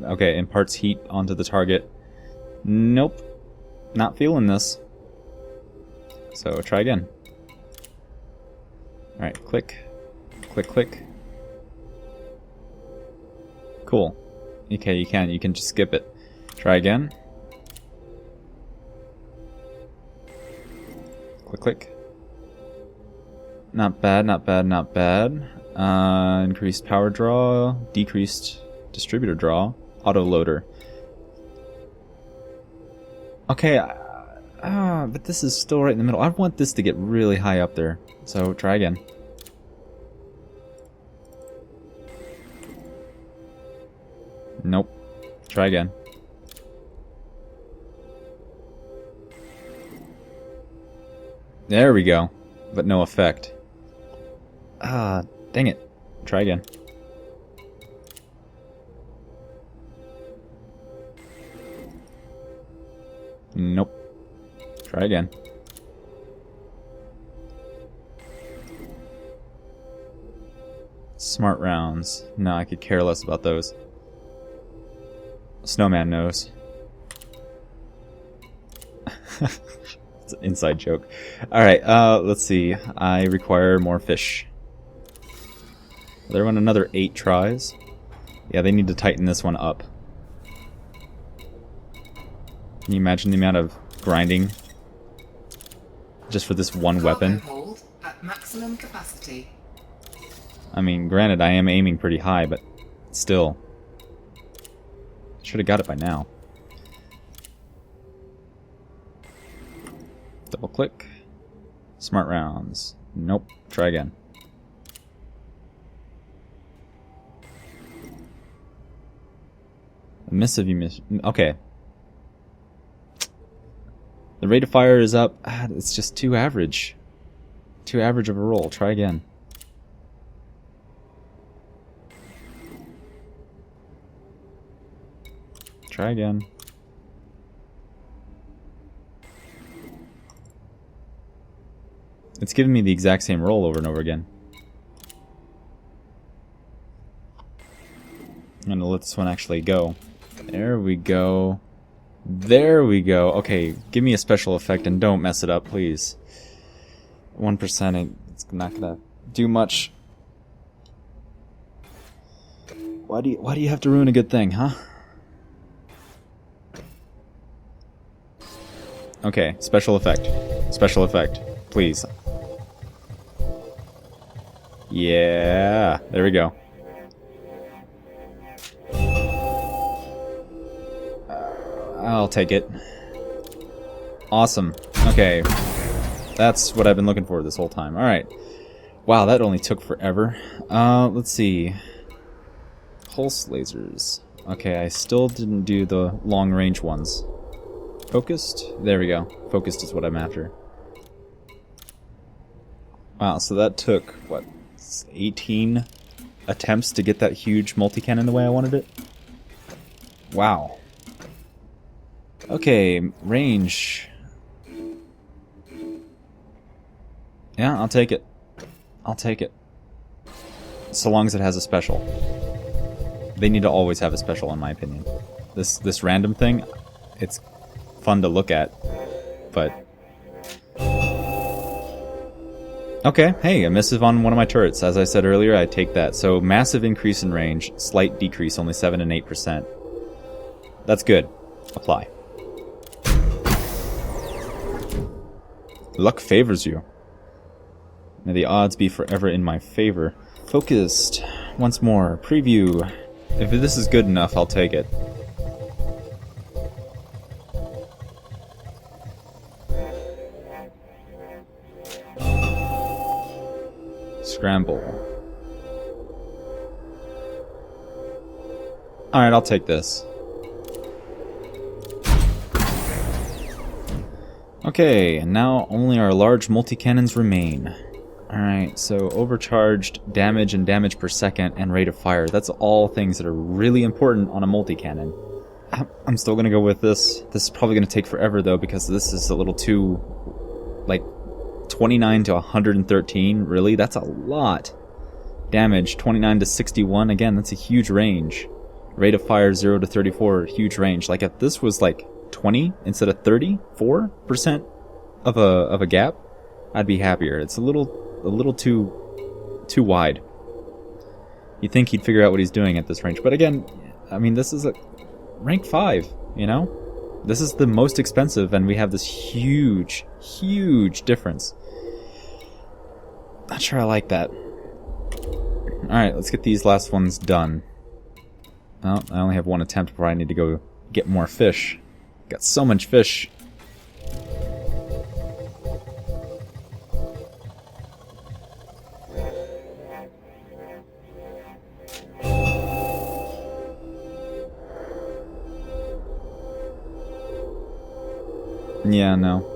Okay, imparts heat onto the target. Nope. Not feeling this. So try again. Alright, click. Click, click. Cool. Okay, you can just skip it. Try again. Click, click. Not bad, not bad, not bad. Increased power draw, decreased distributor draw, auto loader. Okay, but this is still right in the middle. I want this to get really high up there. So try again. Nope. Try again. There we go. But no effect. Ah, dang it. Try again. Nope. Try again. Smart rounds. No, I could care less about those. Snowman knows. It's an inside joke. Alright, let's see. I require more fish. They run another 8 tries. Yeah, they need to tighten this one up. Can you imagine the amount of grinding just for this one weapon? Hold at maximum capacity. I mean, granted, I am aiming pretty high, but still. Should have got it by now. Double click. Smart rounds. Nope. Try again. Missive you miss. Okay. The rate of fire is up. It's just too average. Too average of a roll. Try again. Try again. It's giving me the exact same roll over and over again. I'm gonna let this one actually go. There we go. There we go. Okay, give me a special effect and don't mess it up, please. 1%, it's not gonna do much. Why do you have to ruin a good thing, huh? Okay, special effect. Special effect. Please. Yeah, there we go. I'll take it. Awesome. Okay. That's what I've been looking for this whole time. Alright. Wow, that only took forever. Let's see. Pulse lasers. Okay, I still didn't do the long range ones. Focused? There we go. Focused is what I'm after. Wow, so that took, what, 18 attempts to get that huge multi-cannon the way I wanted it? Wow. Okay, range. Yeah, I'll take it. I'll take it. So long as it has a special. They need to always have a special, in my opinion. This random thing, it's fun to look at, but... Okay, hey, a missive on one of my turrets. As I said earlier, I take that. So, massive increase in range, slight decrease, only 7 and 8%. That's good. Apply. Luck favors you. May the odds be forever in my favor. Focused. Once more. Preview. If this is good enough, I'll take it. Scramble. Alright, I'll take this. Okay, and now only our large multi-cannons remain. Alright, so overcharged damage and damage per second and rate of fire. That's all things that are really important on a multi-cannon. I'm still gonna go with this. This is probably gonna take forever though, because this is a little too... like, 29 to 113, really? That's a lot. Damage, 29 to 61, again, that's a huge range. Rate of fire, 0 to 34, huge range. Like, if this was like 20 instead of 34% of a gap, I'd be happier. It's a little too wide. You'd think he'd figure out what he's doing at this range. But again, I mean, this is a rank 5, you know? This is the most expensive, and we have this huge, huge difference. Not sure I like that. Alright, let's get these last ones done. Well, I only have one attempt before I need to go get more fish. Got so much fish. Yeah, no.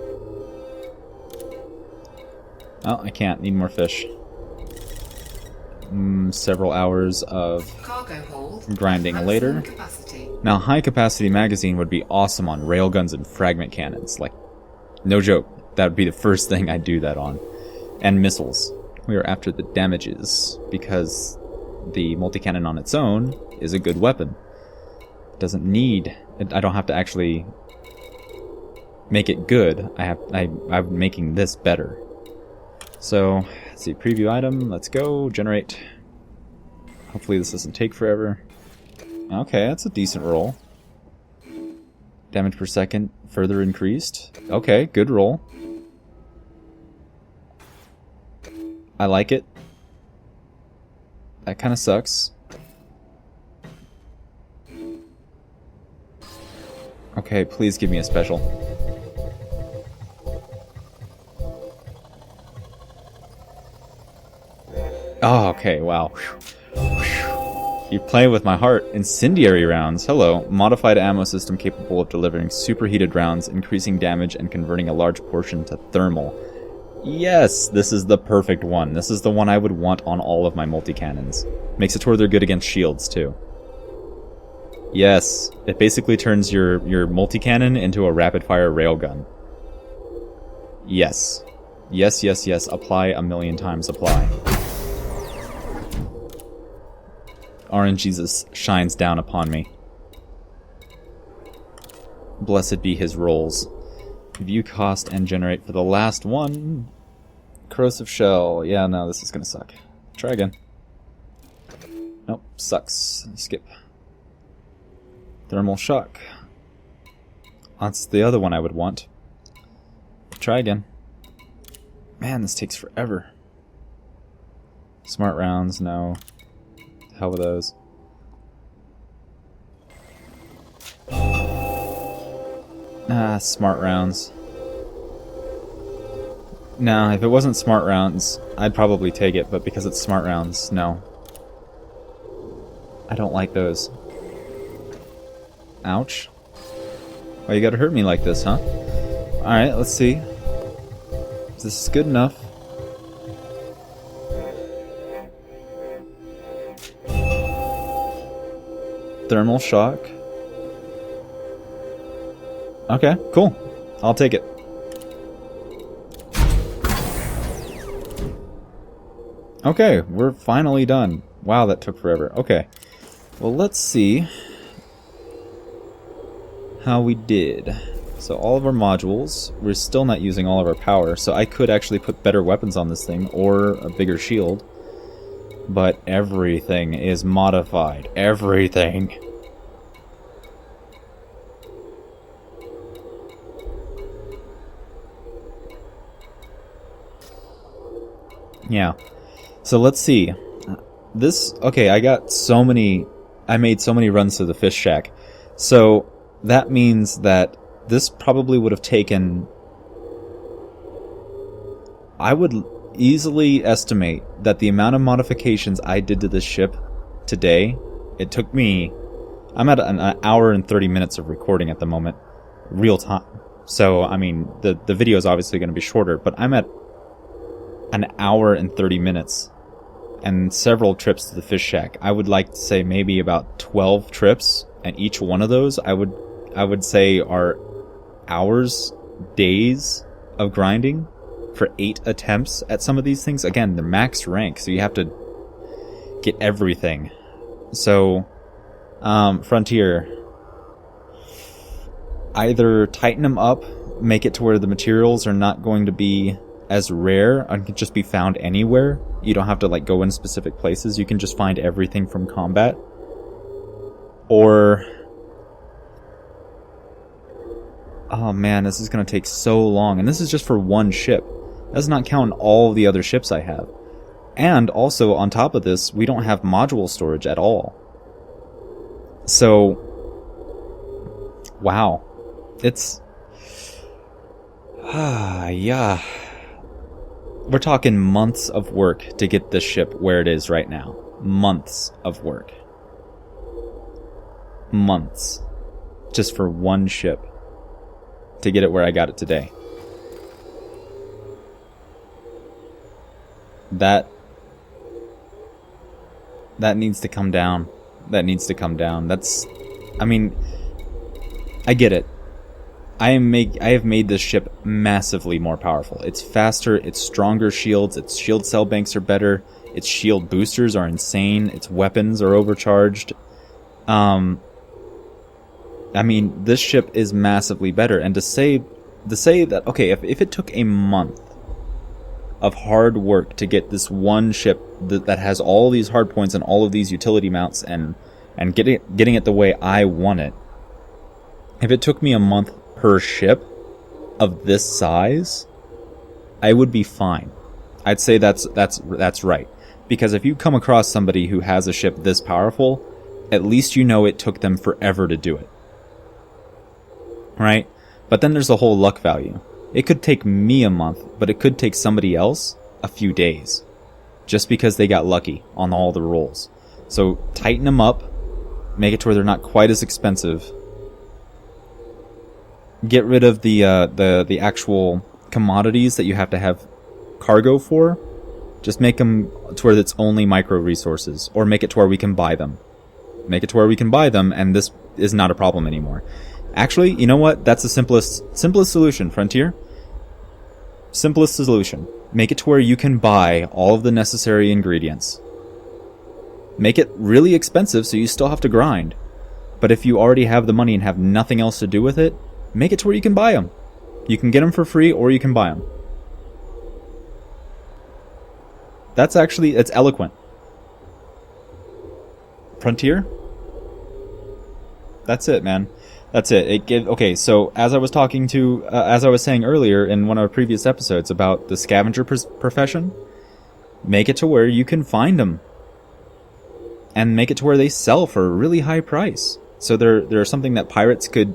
Oh, I can't. Need more fish. Several hours of Cargo hold. grinding later. Capacity. Now, high capacity magazine would be awesome on railguns and fragment cannons. Like, no joke. That would be the first thing I'd do that on. And missiles. We are after the damages, because the multi-cannon on its own is a good weapon. It doesn't need... I don't have to actually make it good. I'm making this better. So, let's see, preview item, let's go, generate. Hopefully this doesn't take forever. Okay, that's a decent roll. Damage per second further increased. Okay, good roll. I like it. That kind of sucks. Okay, please give me a special. Oh, okay, wow. You play with my heart. Incendiary rounds. Hello. Modified ammo system capable of delivering superheated rounds, increasing damage, and converting a large portion to thermal. Yes, this is the perfect one. This is the one I would want on all of my multi-cannons. Makes it to where they're good against shields, too. Yes, it basically turns your multi-cannon into a rapid-fire railgun. Yes. Yes, yes, yes. Apply a million times. Apply. RNGesus shines down upon me. Blessed be his rolls. View cost and generate for the last one. Corrosive shell. Yeah, no, this is gonna suck. Try again. Nope, sucks. Skip. Thermal shock. That's the other one I would want. Try again. Man, this takes forever. Smart rounds, no. Hell with those. Ah, smart rounds. No, if it wasn't smart rounds, I'd probably take it, but because it's smart rounds, no. I don't like those. Ouch. Why you gotta hurt me like this, huh? Alright, let's see. Is this good enough? Thermal shock. Okay, cool. I'll take it. Okay, we're finally done. Wow, that took forever. Okay. Well, let's see how we did. So all of our modules, we're still not using all of our power, so I could actually put better weapons on this thing, or a bigger shield. But everything is modified. Everything. Yeah. So let's see. This, okay, I made so many runs to the fish shack. So that means that this probably would have taken... I would easily estimate that the amount of modifications I did to this ship today, it took me I'm at an hour and 30 minutes of recording at the moment, real time. So, I mean, the video is obviously going to be shorter, but I'm at an hour and 30 minutes and several trips to the fish shack. I would like to say maybe about 12 trips, and each one of those I would say are hours, days of grinding for 8 attempts at some of these things. Again, they're max rank, so you have to get everything. So, Frontier, either tighten them up, make it to where the materials are not going to be as rare and can just be found anywhere. You don't have to like go in specific places. You can just find everything from combat. Or, oh man, this is going to take so long. And this is just for one ship. That's not counting all the other ships I have. And also, on top of this, we don't have module storage at all. So, wow. It's... yeah. We're talking months of work to get this ship where it is right now. Months of work. Months. Just for one ship. To get it where I got it today. That needs to come down. That needs to come down. That's... I mean... I get it. I have made this ship massively more powerful. It's faster, it's stronger shields, its shield cell banks are better, its shield boosters are insane, its weapons are overcharged. I mean, this ship is massively better, and to say that, okay, if it took a month of hard work to get this one ship that has all these hard points and all of these utility mounts and getting it the way I want it, if it took me a month per ship of this size, I would be fine. I'd say that's right. Because if you come across somebody who has a ship this powerful, at least you know it took them forever to do it. Right? But then there's the whole luck value. It could take me a month, but it could take somebody else a few days. Just because they got lucky on all the rolls. So tighten them up, make it to where they're not quite as expensive. Get rid of the actual commodities that you have to have cargo for. Just make them to where it's only micro resources, or make it to where we can buy them. Make it to where we can buy them, and this is not a problem anymore. Actually, you know what? That's the simplest solution, Frontier. Simplest solution. Make it to where you can buy all of the necessary ingredients. Make it really expensive so you still have to grind. But if you already have the money and have nothing else to do with it, make it to where you can buy them. You can get them for free, or you can buy them. It's eloquent. Frontier? That's it, man. That's it. Okay, so as I was saying earlier in one of our previous episodes about the scavenger profession, make it to where you can find them. And make it to where they sell for a really high price. So they're something that pirates could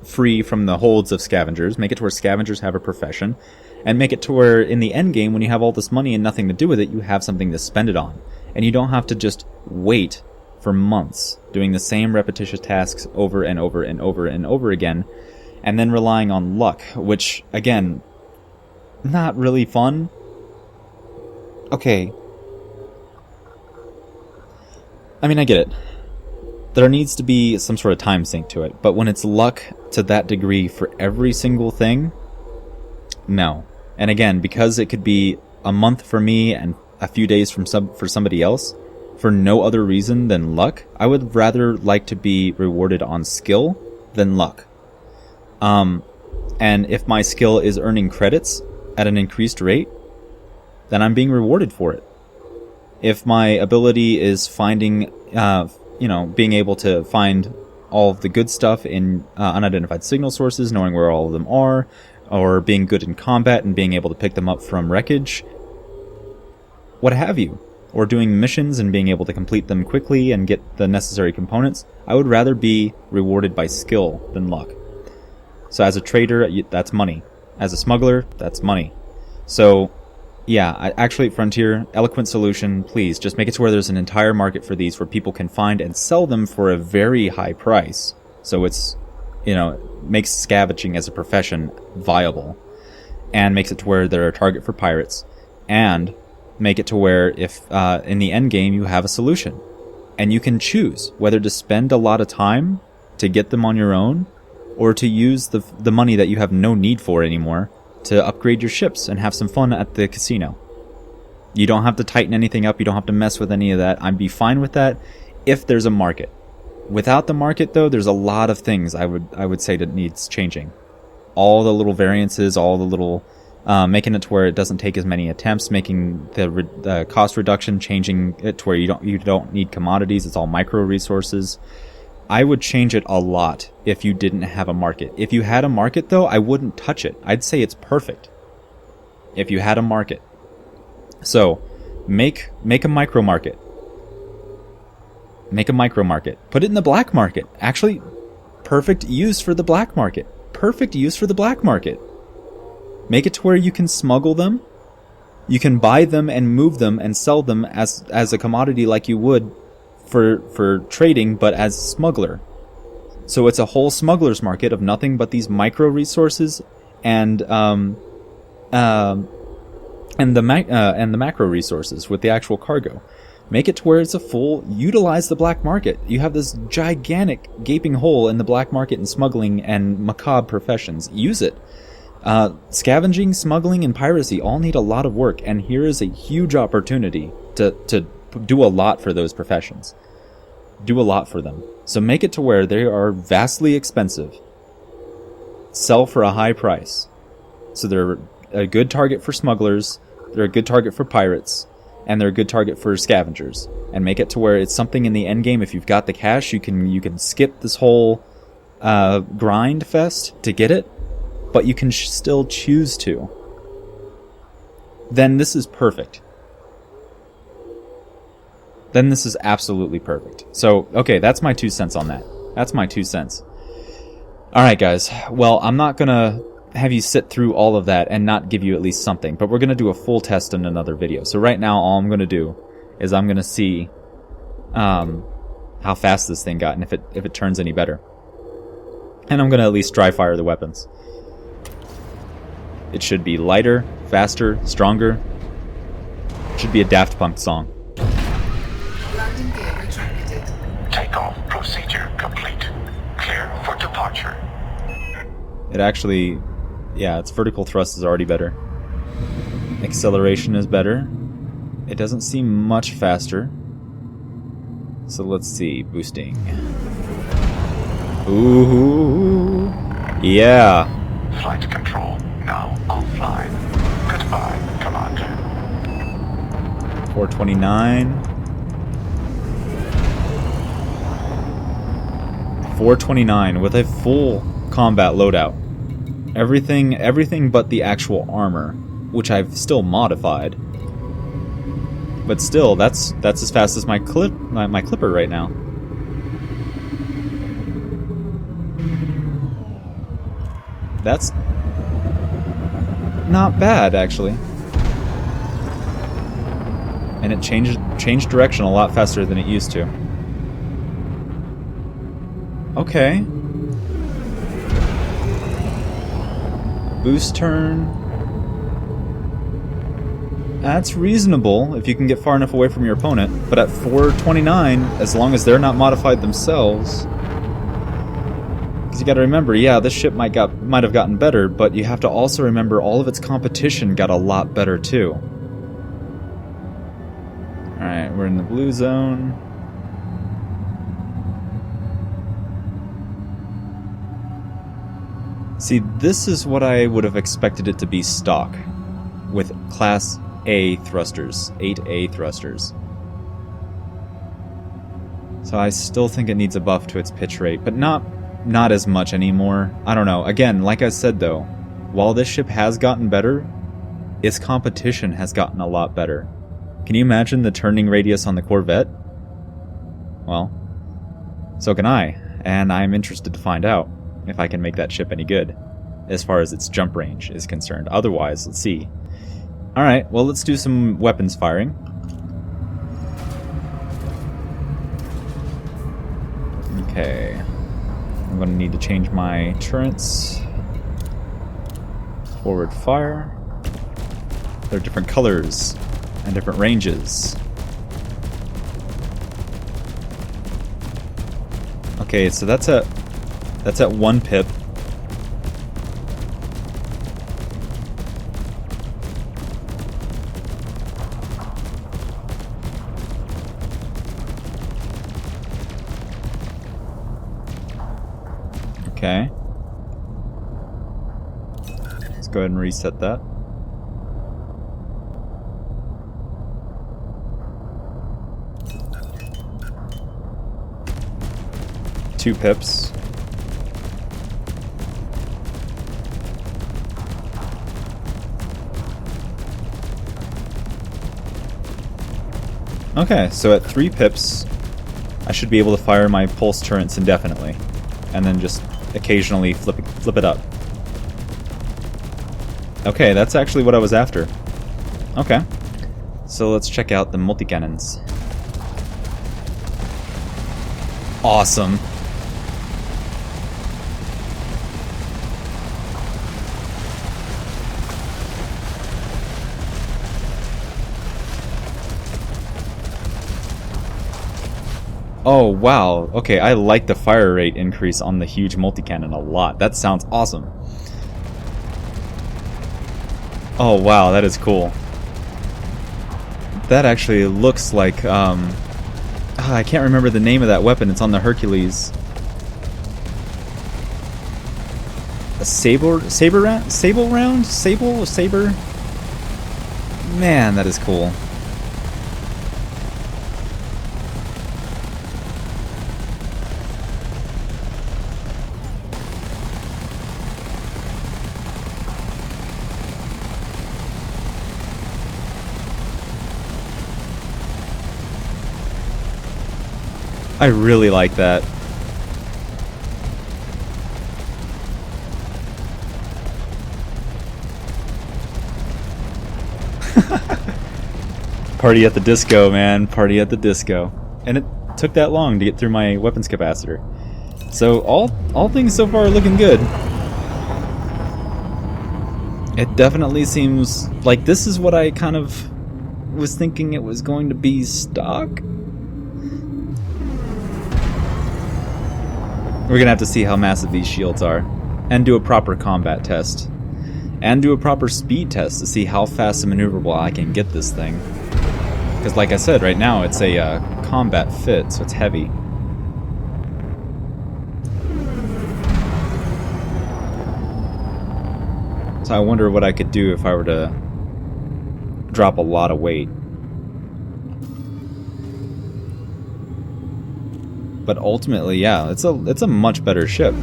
free from the holds of scavengers, make it to where scavengers have a profession, and make it to where in the end game, when you have all this money and nothing to do with it, you have something to spend it on. And you don't have to just wait for months doing the same repetitious tasks over and over and over and over again, and then relying on luck, which, again, not really fun. Okay. I mean, I get it. There needs to be some sort of time sink to it, but when it's luck to that degree for every single thing, no. And again, because it could be a month for me and a few days for somebody else, for no other reason than luck, I would rather like to be rewarded on skill than luck. And if my skill is earning credits at an increased rate, then I'm being rewarded for it. If my ability is finding, being able to find all of the good stuff in unidentified signal sources, knowing where all of them are, or being good in combat and being able to pick them up from wreckage, what have you, or doing missions and being able to complete them quickly and get the necessary components, I would rather be rewarded by skill than luck. So as a trader, that's money. As a smuggler, that's money. So Yeah, actually, Frontier, eloquent solution, please, just make it to where there's an entire market for these where people can find and sell them for a very high price. So it's, makes scavenging as a profession viable. And makes it to where they're a target for pirates. And make it to where if, in the end game, you have a solution. And you can choose whether to spend a lot of time to get them on your own, or to use the money that you have no need for anymore to upgrade your ships and have some fun at the casino. You don't have to tighten anything up, you don't have to mess with any of that. I'd be fine with that if there's a market. Without the market, though, there's a lot of things I would say that needs changing. All the little variances, all the little making it to where it doesn't take as many attempts, making the cost reduction, changing it to where you don't need commodities, it's all micro resources. I would change it a lot if you didn't have a market. If you had a market, though, I wouldn't touch it. I'd say it's perfect if you had a market. So, make a micro market. Make a micro market. Put it in the black market. Actually, perfect use for the black market. Perfect use for the black market. Make it to where you can smuggle them. You can buy them and move them and sell them as a commodity like you would for trading, but as smuggler. So it's a whole smuggler's market of nothing but these micro resources and the macro resources with the actual cargo. Make it to where it's a full, utilize the black market. You have this gigantic gaping hole in the black market in smuggling and macabre professions. Use it. Scavenging, smuggling, and piracy all need a lot of work, and here is a huge opportunity to do a lot for those professions. Do a lot for them. So make it to where they are vastly expensive. Sell for a high price. So they're a good target for smugglers, they're a good target for pirates, and they're a good target for scavengers. And make it to where it's something in the end game. If you've got the cash, you can skip this whole grind fest to get it, but you can still choose to. Then this is perfect. Then this is absolutely perfect. So, okay, that's my 2 cents on that. That's my 2 cents. Alright, guys. Well, I'm not gonna have you sit through all of that and not give you at least something, but we're gonna do a full test in another video. So right now, all I'm gonna do is I'm gonna see how fast this thing got and if it turns any better. And I'm gonna at least dry fire the weapons. It should be lighter, faster, stronger. It should be a Daft Punk song. Landing gear retracted. Takeoff procedure complete. Clear for departure. It actually, yeah, its vertical thrust is already better. Acceleration is better. It doesn't seem much faster. So let's see, boosting. Ooh, yeah. Flight control now offline. Goodbye, Commander. 429. 429 with a full combat loadout. Everything but the actual armor, which I've still modified. But still, that's as fast as my clipper right now. That's not bad, actually. And it changed direction a lot faster than it used to. Okay. Boost turn. That's reasonable if you can get far enough away from your opponent. But at 429, as long as they're not modified themselves... Because you gotta remember, yeah, this ship might have gotten better, but you have to also remember all of its competition got a lot better too. Alright, we're in the blue zone. See, this is what I would have expected it to be stock, with Class A thrusters, 8A thrusters. So I still think it needs a buff to its pitch rate, but not as much anymore. I don't know. Again, like I said though, while this ship has gotten better, its competition has gotten a lot better. Can you imagine the turning radius on the Corvette? Well, so can I, and I'm interested to find out if I can make that ship any good, as far as its jump range is concerned. Otherwise, let's see. Alright, well, let's do some weapons firing. Okay. I'm going to need to change my turrets. Forward fire. They're different colors and different ranges. Okay, so that's at 1 pip. Okay. Let's go ahead and reset that. Two pips. Okay, so at 3 pips, I should be able to fire my pulse turrets indefinitely, and then just occasionally flip it up. Okay, that's actually what I was after. Okay, so let's check out the multi-cannons. Awesome. Oh, wow. Okay, I like the fire rate increase on the huge multi-cannon a lot. That sounds awesome. Oh, wow, that is cool. That actually looks like, I can't remember the name of that weapon. It's on the Hercules. A saber round? Saber? Man, that is cool. I really like that. Party at the disco, man. Party at the disco. And it took that long to get through my weapons capacitor. So all things so far are looking good. It definitely seems like this is what I kind of was thinking it was going to be stock. We're gonna have to see how massive these shields are, and do a proper combat test, and do a proper speed test to see how fast and maneuverable I can get this thing. Because like I said, right now it's a combat fit, so it's heavy. So I wonder what I could do if I were to drop a lot of weight. But ultimately, yeah, it's a much better ship.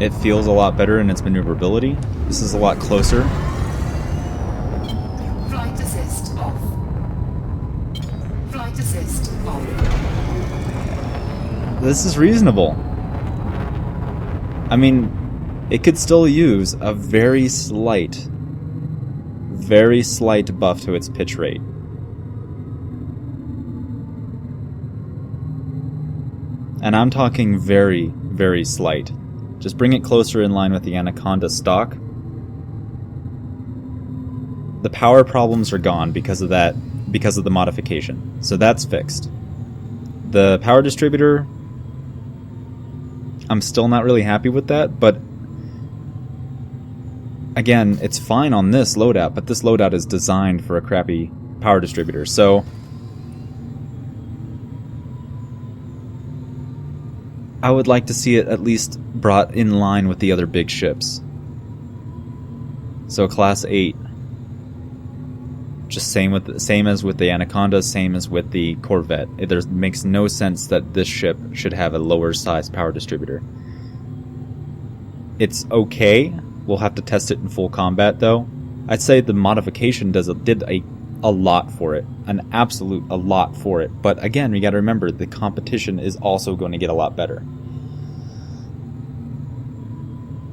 It feels a lot better in its maneuverability. This is a lot closer. Flight assist off. Flight assist off. This is reasonable. I mean, it could still use a very slight buff to its pitch rate. And I'm talking very, very slight. Just bring it closer in line with the Anaconda stock. The power problems are gone because of that, because of the modification. So that's fixed. The power distributor, I'm still not really happy with that, but again, it's fine on this loadout, but this loadout is designed for a crappy power distributor. So I would like to see it at least brought in line with the other big ships. So class 8. Just same as with the Anaconda, same as with the Corvette. It makes no sense that this ship should have a lower size power distributor. It's okay. We'll have to test it in full combat though. I'd say the modification did a lot for it. An absolute a lot for it. But again, we gotta remember the competition is also going to get a lot better.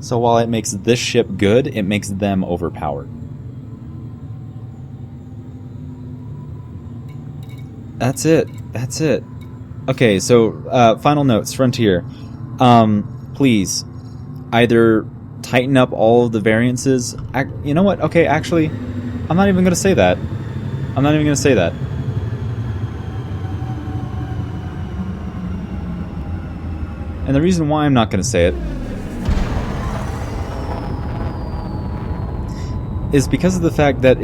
So while it makes this ship good, it makes them overpowered. That's it. That's it. Okay, so final notes, Frontier. Please, either tighten up all of the variances. You know what? Okay, actually, I'm not even going to say that. I'm not even going to say that. And the reason why I'm not going to say it is because of the fact that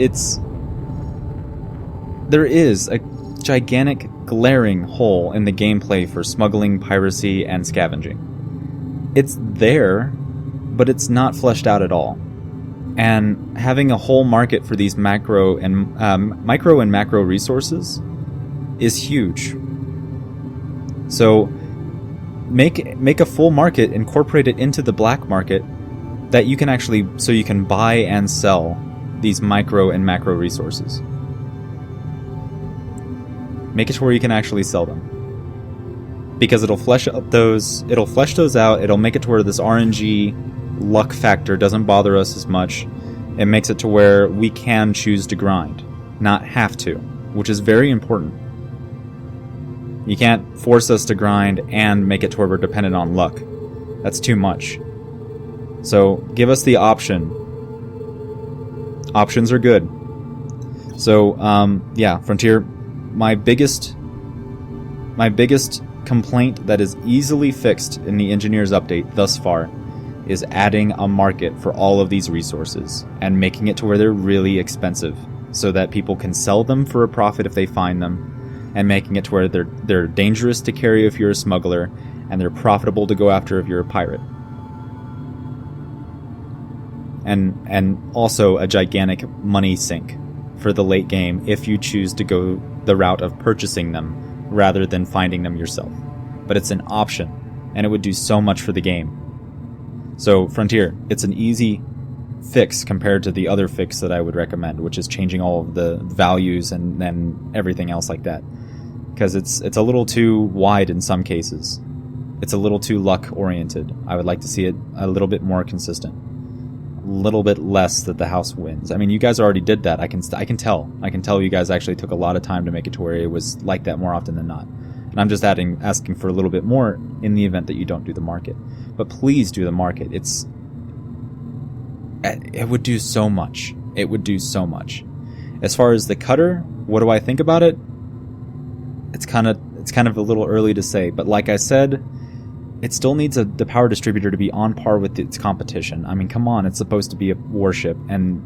there is a gigantic glaring hole in the gameplay for smuggling, piracy, and scavenging. It's there, but it's not fleshed out at all. And having a whole market for these micro and macro resources is huge. So make a full market, incorporate it into the black market that you can actually, so you can buy and sell these micro and macro resources. Make it to where you can actually sell them, because it'll flesh those out. It'll make it to where this RNG luck factor doesn't bother us as much. It makes it to where we can choose to grind, not have to, which is very important. You can't force us to grind and make it to where we're dependent on luck. That's too much. So give us the option. Options are good. So yeah, Frontier, my biggest complaint that is easily fixed in the engineer's update thus far is adding a market for all of these resources and making it to where they're really expensive so that people can sell them for a profit if they find them, and making it to where they're dangerous to carry if you're a smuggler, and they're profitable to go after if you're a pirate. And also a gigantic money sink for the late game if you choose to go the route of purchasing them rather than finding them yourself. But it's an option, and it would do so much for the game. So Frontier, it's an easy fix compared to the other fix that I would recommend, which is changing all of the values and everything else like that. Because it's a little too wide in some cases. It's a little too luck oriented. I would like to see it a little bit more consistent. A little bit less that the house wins. I mean, you guys already did that. I can tell you guys actually took a lot of time to make it to where it was like that more often than not. And I'm just asking for a little bit more in the event that you don't do the market. But please do the market. It would do so much. It would do so much. As far as the cutter, what do I think about it? It's kind of a little early to say, but like I said, it still needs the power distributor to be on par with its competition. I mean, come on, it's supposed to be a warship, and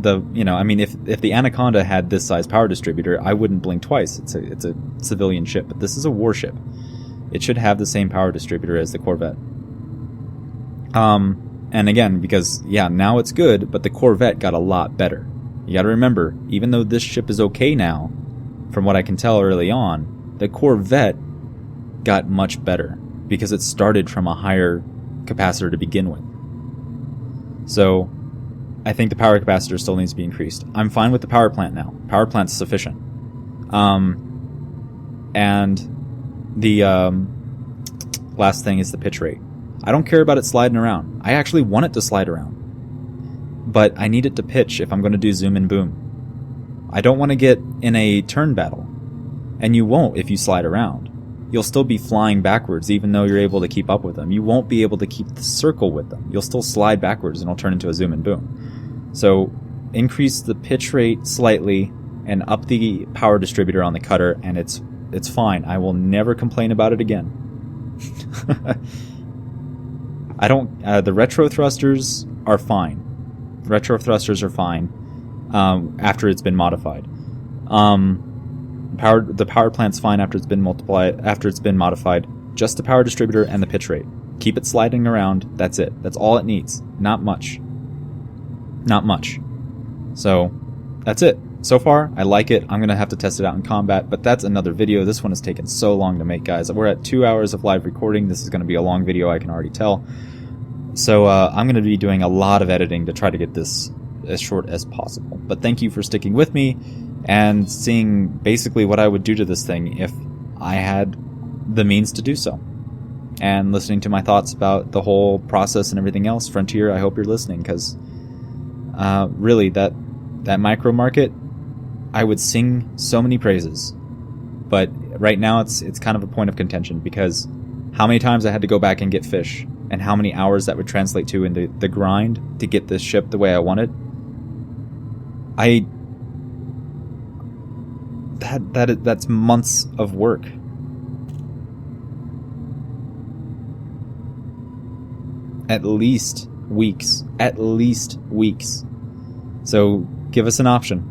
if the Anaconda had this size power distributor, I wouldn't blink twice. It's a civilian ship, but this is a warship. It should have the same power distributor as the Corvette. And again, because now it's good, but the Corvette got a lot better. You got to remember, even though this ship is okay now, from what I can tell early on, the Corvette got much better because it started from a higher capacitor to begin with. So I think the power capacitor still needs to be increased. I'm fine with the power plant now. Power plant's sufficient. And the last thing is the pitch rate. I don't care about it sliding around. I actually want it to slide around. But I need it to pitch if I'm going to do zoom and boom. I don't want to get in a turn battle. And you won't if you slide around. You'll still be flying backwards even though you're able to keep up with them. You won't be able to keep the circle with them. You'll still slide backwards and it'll turn into a zoom and boom. So increase the pitch rate slightly and up the power distributor on the cutter, and it's fine. I will never complain about it again. The retro thrusters are fine. Retro thrusters are fine after it's been modified. The power plant's fine after it's been modified. Just the power distributor and the pitch rate. Keep it sliding around. That's it. That's all it needs. Not much. Not much. So that's it. So far, I like it. I'm going to have to test it out in combat, but that's another video. This one has taken so long to make, guys. We're at 2 hours of live recording. This is going to be a long video, I can already tell. So I'm going to be doing a lot of editing to try to get this as short as possible. But thank you for sticking with me and seeing basically what I would do to this thing if I had the means to do so. and listening to my thoughts about the whole process and everything else. Frontier, I hope you're listening, because really, that micro market, I would sing so many praises. But right now, it's kind of a point of contention, because how many times I had to go back and get fish, and how many hours that would translate to in the grind to get this ship the way I wanted. That's months of work. At least weeks. So give us an option.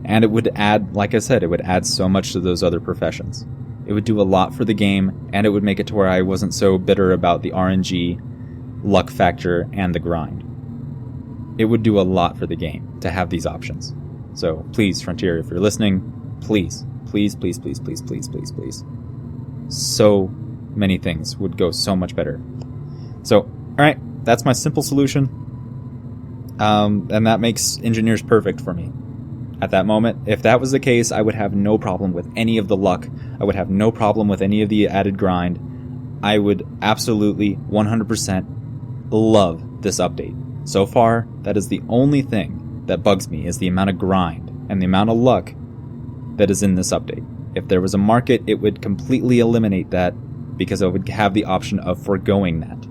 And it would add, like I said, it would add so much to those other professions. It would do a lot for the game, and it would make it to where I wasn't so bitter about the RNG, luck factor, and the grind. It would do a lot for the game to have these options. So please, Frontier, if you're listening, please. So many things would go so much better. So, alright, that's my simple solution. And that makes engineers perfect for me. At that moment, if that was the case, I would have no problem with any of the luck. I would have no problem with any of the added grind. I would absolutely 100% love this update. So far, that is the only thing that bugs me, is the amount of grind and the amount of luck that is in this update. If there was a market, it would completely eliminate that, because I would have the option of foregoing that.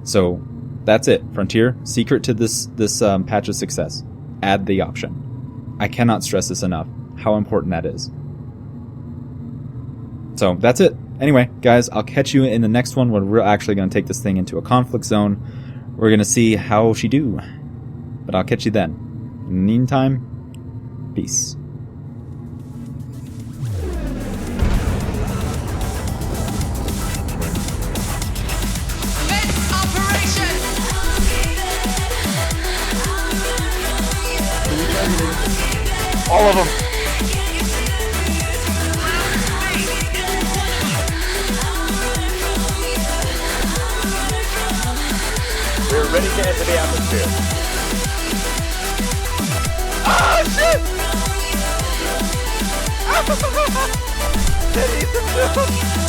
So that's it. Frontier, secret to this patch of success. Add the option. I cannot stress this enough, how important that is. So that's it. Anyway, guys, I'll catch you in the next one when we're actually going to take this thing into a conflict zone. We're going to see how she do. But I'll catch you then. In the meantime, peace. All of them. We're ready to enter the atmosphere. Oh shit! That eats him too.